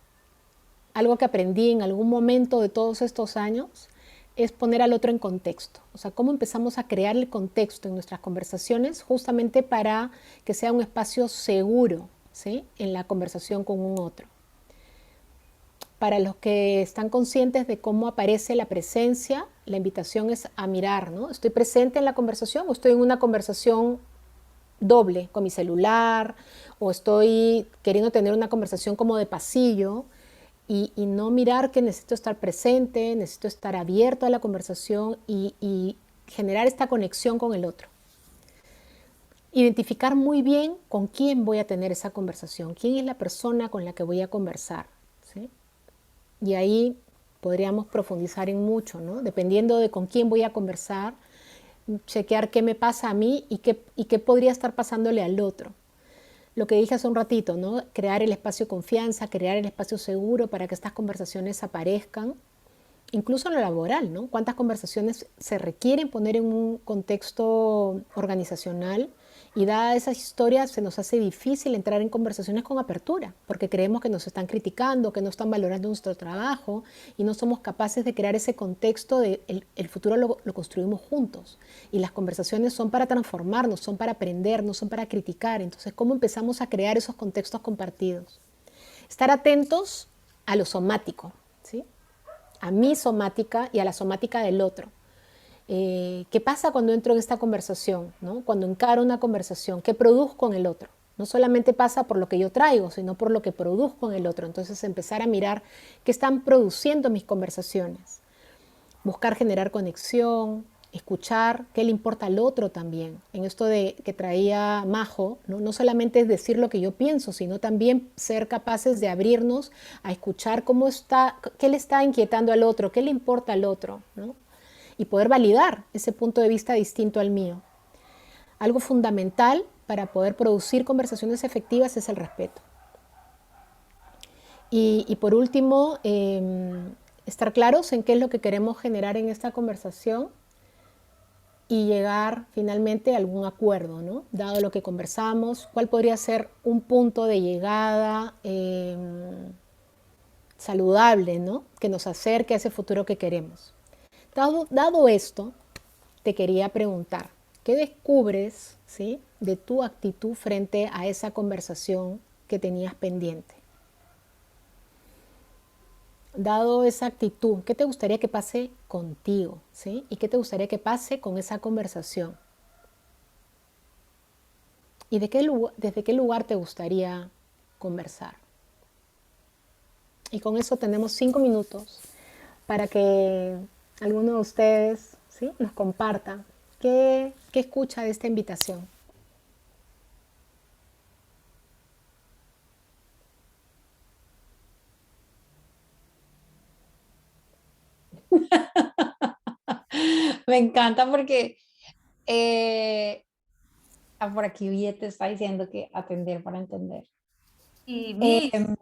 Algo que aprendí en algún momento de todos estos años es poner al otro en contexto. O sea, cómo empezamos a crear el contexto en nuestras conversaciones justamente para que sea un espacio seguro, ¿sí? En la conversación con un otro. Para los que están conscientes de cómo aparece la presencia, la invitación es a mirar, ¿no? ¿Estoy presente en la conversación o estoy en una conversación doble con mi celular o estoy queriendo tener una conversación como de pasillo y no mirar que necesito estar presente, necesito estar abierto a la conversación y generar esta conexión con el otro? Identificar muy bien con quién voy a tener esa conversación, quién es la persona con la que voy a conversar, ¿sí? Y ahí podríamos profundizar en mucho, ¿no? Dependiendo de con quién voy a conversar, chequear qué me pasa a mí y qué podría estar pasándole al otro. Lo que dije hace un ratito, ¿no? Crear el espacio de confianza, crear el espacio seguro para que estas conversaciones aparezcan, incluso en lo laboral, ¿no? ¿Cuántas conversaciones se requieren poner en un contexto organizacional? Y dada esas historias se nos hace difícil entrar en conversaciones con apertura, porque creemos que nos están criticando, que no están valorando nuestro trabajo y no somos capaces de crear ese contexto de el futuro lo construimos juntos. Y las conversaciones son para transformarnos, son para aprender, no son para criticar. Entonces, ¿cómo empezamos a crear esos contextos compartidos? Estar atentos a lo somático, ¿sí? A mi somática y a la somática del otro. ¿Qué pasa cuando entro en esta conversación, ¿no? Cuando encaro una conversación? ¿Qué produzco en el otro? No solamente pasa por lo que yo traigo, sino por lo que produzco en el otro. Entonces empezar a mirar qué están produciendo mis conversaciones. Buscar generar conexión, escuchar qué le importa al otro también. En esto que traía Majo, ¿no? No solamente es decir lo que yo pienso, sino también ser capaces de abrirnos a escuchar cómo está, qué le está inquietando al otro, qué le importa al otro, ¿no? Y poder validar ese punto de vista distinto al mío. Algo fundamental para poder producir conversaciones efectivas es el respeto. Y por último, estar claros en qué es lo que queremos generar en esta conversación y llegar finalmente a algún acuerdo, ¿no? Dado lo que conversamos, ¿cuál podría ser un punto de llegada saludable, ¿no? Que nos acerque a ese futuro que queremos? Dado esto, te quería preguntar, ¿qué descubres, ¿sí?, de tu actitud frente a esa conversación que tenías pendiente? Dado esa actitud, ¿qué te gustaría que pase contigo? ¿Sí? ¿Y qué te gustaría que pase con esa conversación? ¿Y desde qué lugar te gustaría conversar? Y con eso tenemos 5 minutos para que alguno de ustedes, ¿sí?, nos comparta qué escucha de esta invitación.
Me encanta porque por aquí Viete está diciendo que atender para entender.
Y
Em,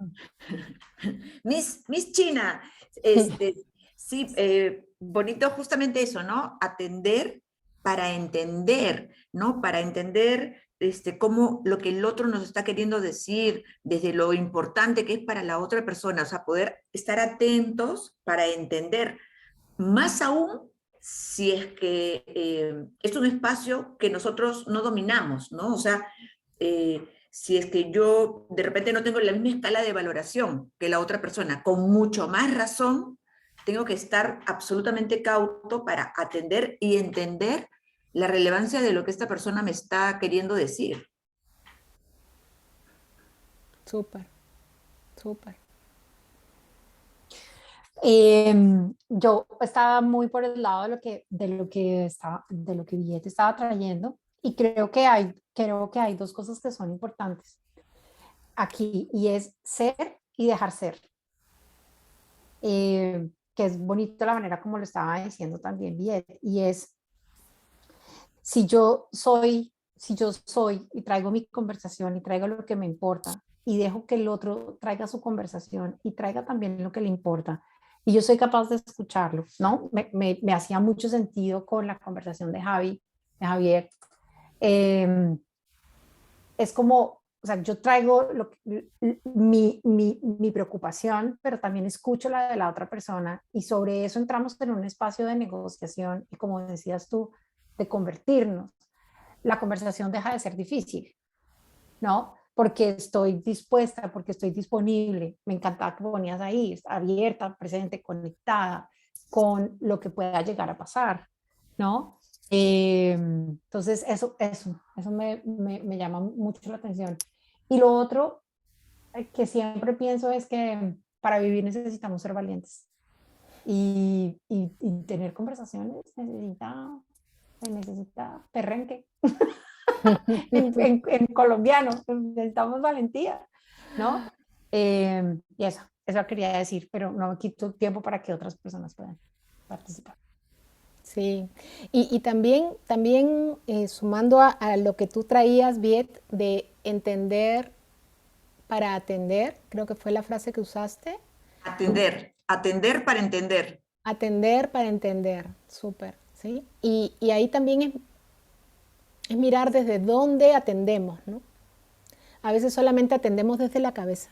Miss China, sí, bonito justamente eso, ¿no? Atender para entender, ¿no? Para entender cómo lo que el otro nos está queriendo decir, desde lo importante que es para la otra persona, o sea, poder estar atentos para entender, más aún si es que es un espacio que nosotros no dominamos, ¿no? O sea, si es que yo de repente no tengo la misma escala de valoración que la otra persona, con mucho más razón, tengo que estar absolutamente cauto para atender y entender la relevancia de lo que esta persona me está queriendo decir.
Súper, súper.
Yo estaba muy por el lado de lo que Viete estaba trayendo, y creo que hay dos cosas que son importantes aquí, y es ser y dejar ser. Que es bonito la manera como lo estaba diciendo también Viete, y es si yo soy y traigo mi conversación y traigo lo que me importa y dejo que el otro traiga su conversación y traiga también lo que le importa, y yo soy capaz de escucharlo, ¿no? Me hacía mucho sentido con la conversación de Javier. Es como, o sea, yo traigo mi preocupación, pero también escucho la de la otra persona, y sobre eso entramos en un espacio de negociación y, como decías tú, de convertirnos. La conversación deja de ser difícil, ¿no? Porque estoy dispuesta, porque estoy disponible. Me encantaba que ponías ahí, abierta, presente, conectada con lo que pueda llegar a pasar, ¿no? Entonces, eso me llama mucho la atención. Y lo otro que siempre pienso es que para vivir necesitamos ser valientes. Y tener conversaciones se necesita perrenque. en colombiano, necesitamos valentía, ¿no? Y eso quería decir, pero no me quito tiempo para que otras personas puedan participar.
Sí, y también sumando a lo que tú traías, Viet, de entender para atender, creo que fue la frase que usaste.
Atender para entender.
Atender para entender, súper, ¿sí? Y ahí también es mirar desde dónde atendemos, ¿no? A veces solamente atendemos desde la cabeza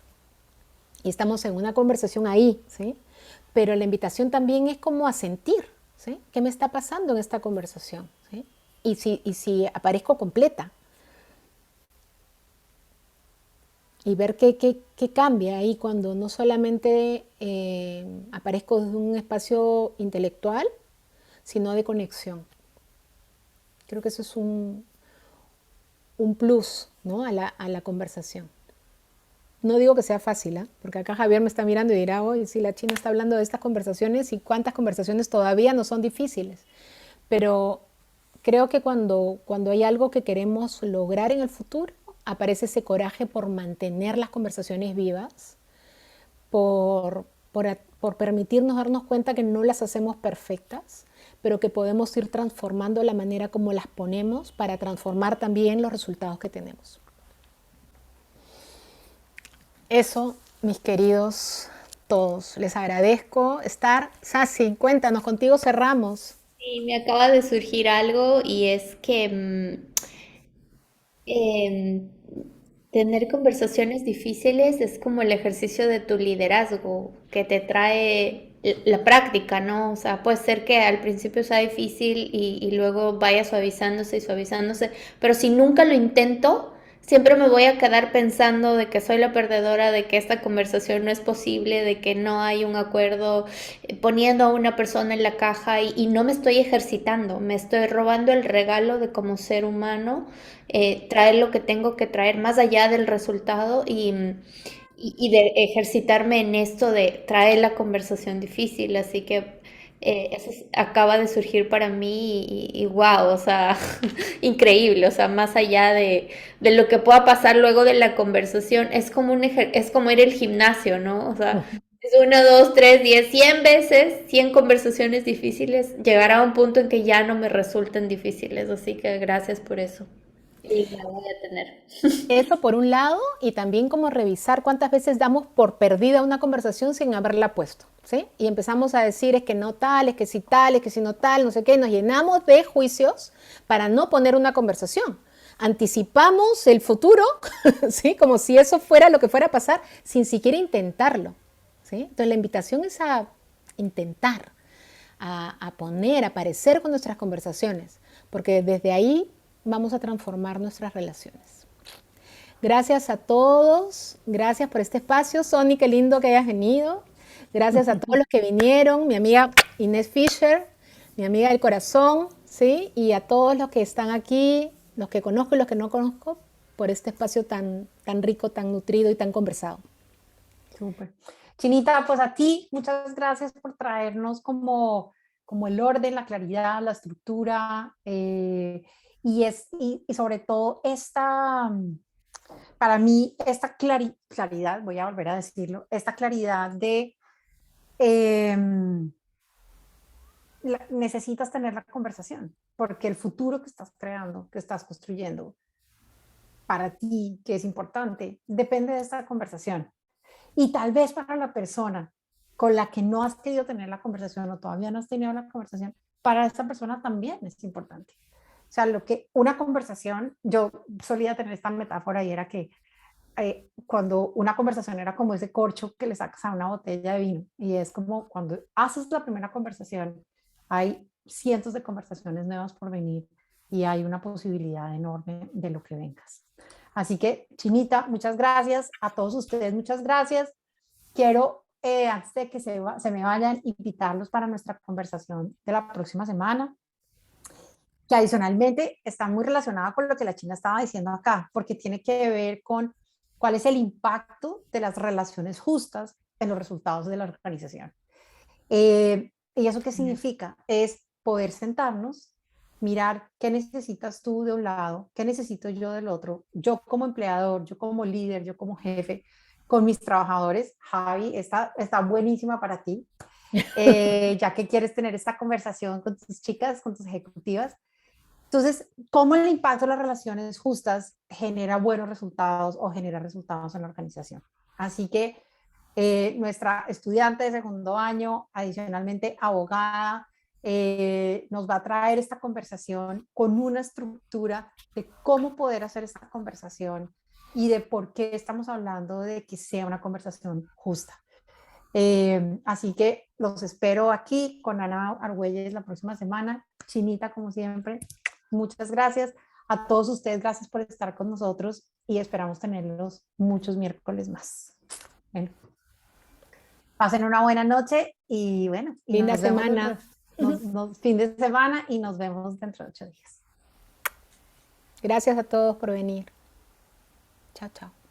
y estamos en una conversación ahí, ¿sí? Pero la invitación también es como a sentir, ¿sí? ¿Qué me está pasando en esta conversación? ¿Sí? Y si aparezco completa. Y ver qué cambia ahí cuando no solamente aparezco desde un espacio intelectual, sino de conexión. Creo que eso es un plus, ¿no?, a la conversación. No digo que sea fácil, ¿eh? Porque acá Javier me está mirando y dirá, oye, si la China está hablando de estas conversaciones, y cuántas conversaciones todavía no son difíciles. Pero creo que cuando hay algo que queremos lograr en el futuro, aparece ese coraje por mantener las conversaciones vivas, por permitirnos darnos cuenta que no las hacemos perfectas, pero que podemos ir transformando la manera como las ponemos para transformar también los resultados que tenemos. Eso, mis queridos todos, les agradezco estar. Sassy, cuéntanos, contigo cerramos.
Y me acaba de surgir algo y es que em, tener conversaciones difíciles es como el ejercicio de tu liderazgo que te trae la práctica, ¿no? O sea, puede ser que al principio sea difícil y luego vaya suavizándose y suavizándose, pero si nunca lo intento, siempre me voy a quedar pensando de que soy la perdedora, de que esta conversación no es posible, de que no hay un acuerdo, poniendo a una persona en la caja y no me estoy ejercitando, me estoy robando el regalo de como ser humano, traer lo que tengo que traer más allá del resultado y de ejercitarme en esto de traer la conversación difícil. Así que eso acaba de surgir para mí y wow, o sea, increíble, o sea, más allá de lo que pueda pasar luego de la conversación, es como, es como ir al gimnasio, ¿no? O sea, es 1, 2, 3, 10, 100 veces, 100 conversaciones difíciles, llegará a un punto en que ya no me resulten difíciles, así que gracias por eso. Y la voy a tener.
Eso por un lado, y también como revisar cuántas veces damos por perdida una conversación sin haberla puesto, ¿sí? Y empezamos a decir es que no tal, es que sí tal, es que sí no tal, no sé qué, nos llenamos de juicios para no poner una conversación. Anticipamos el futuro, ¿sí? Como si eso fuera lo que fuera a pasar, sin siquiera intentarlo, ¿sí? Entonces la invitación es a intentar, a poner, a aparecer con nuestras conversaciones, porque desde ahí vamos a transformar nuestras relaciones. Gracias a todos, gracias por este espacio. Sonny, qué lindo que hayas venido. Gracias a todos los que vinieron, mi amiga Inés Fisher, mi amiga del corazón, ¿sí? Y a todos los que están aquí, los que conozco y los que no conozco, por este espacio tan rico, tan nutrido y tan conversado.
Súper. Chinita, pues a ti, muchas gracias por traernos como el orden, la claridad, la estructura, y sobre todo para mí, esta claridad, voy a volver a decirlo, esta claridad de necesitas tener la conversación, porque el futuro que estás creando, que estás construyendo para ti, que es importante, depende de esta conversación. Y tal vez para la persona con la que no has querido tener la conversación o todavía no has tenido la conversación, para esta persona también es importante. O sea, una conversación, yo solía tener esta metáfora y era que cuando una conversación era como ese corcho que le sacas a una botella de vino, y es como cuando haces la primera conversación, hay cientos de conversaciones nuevas por venir y hay una posibilidad enorme de lo que vengas. Así que, Chinita, muchas gracias. A todos ustedes, muchas gracias. Quiero, antes de que se me vayan, invitarlos para nuestra conversación de la próxima semana, que adicionalmente está muy relacionada con lo que la China estaba diciendo acá, porque tiene que ver con cuál es el impacto de las relaciones justas en los resultados de la organización. ¿Y eso qué significa? Es poder sentarnos, mirar qué necesitas tú de un lado, qué necesito yo del otro, yo como empleador, yo como líder, yo como jefe, con mis trabajadores. Javi, está buenísima para ti, ya que quieres tener esta conversación con tus chicas, con tus ejecutivas. Entonces, ¿cómo el impacto de las relaciones justas genera buenos resultados o genera resultados en la organización? Así que nuestra estudiante de segundo año, adicionalmente abogada, nos va a traer esta conversación con una estructura de cómo poder hacer esta conversación y de por qué estamos hablando de que sea una conversación justa. Así que los espero aquí con Ana Argüelles la próxima semana. Chinita, como siempre, muchas gracias. A todos ustedes, gracias por estar con nosotros y esperamos tenerlos muchos miércoles más. Bueno, pasen una buena noche y bueno. Y
linda semana.
Fin de semana y nos vemos dentro de 8 días.
Gracias a todos por venir. Chao, chao.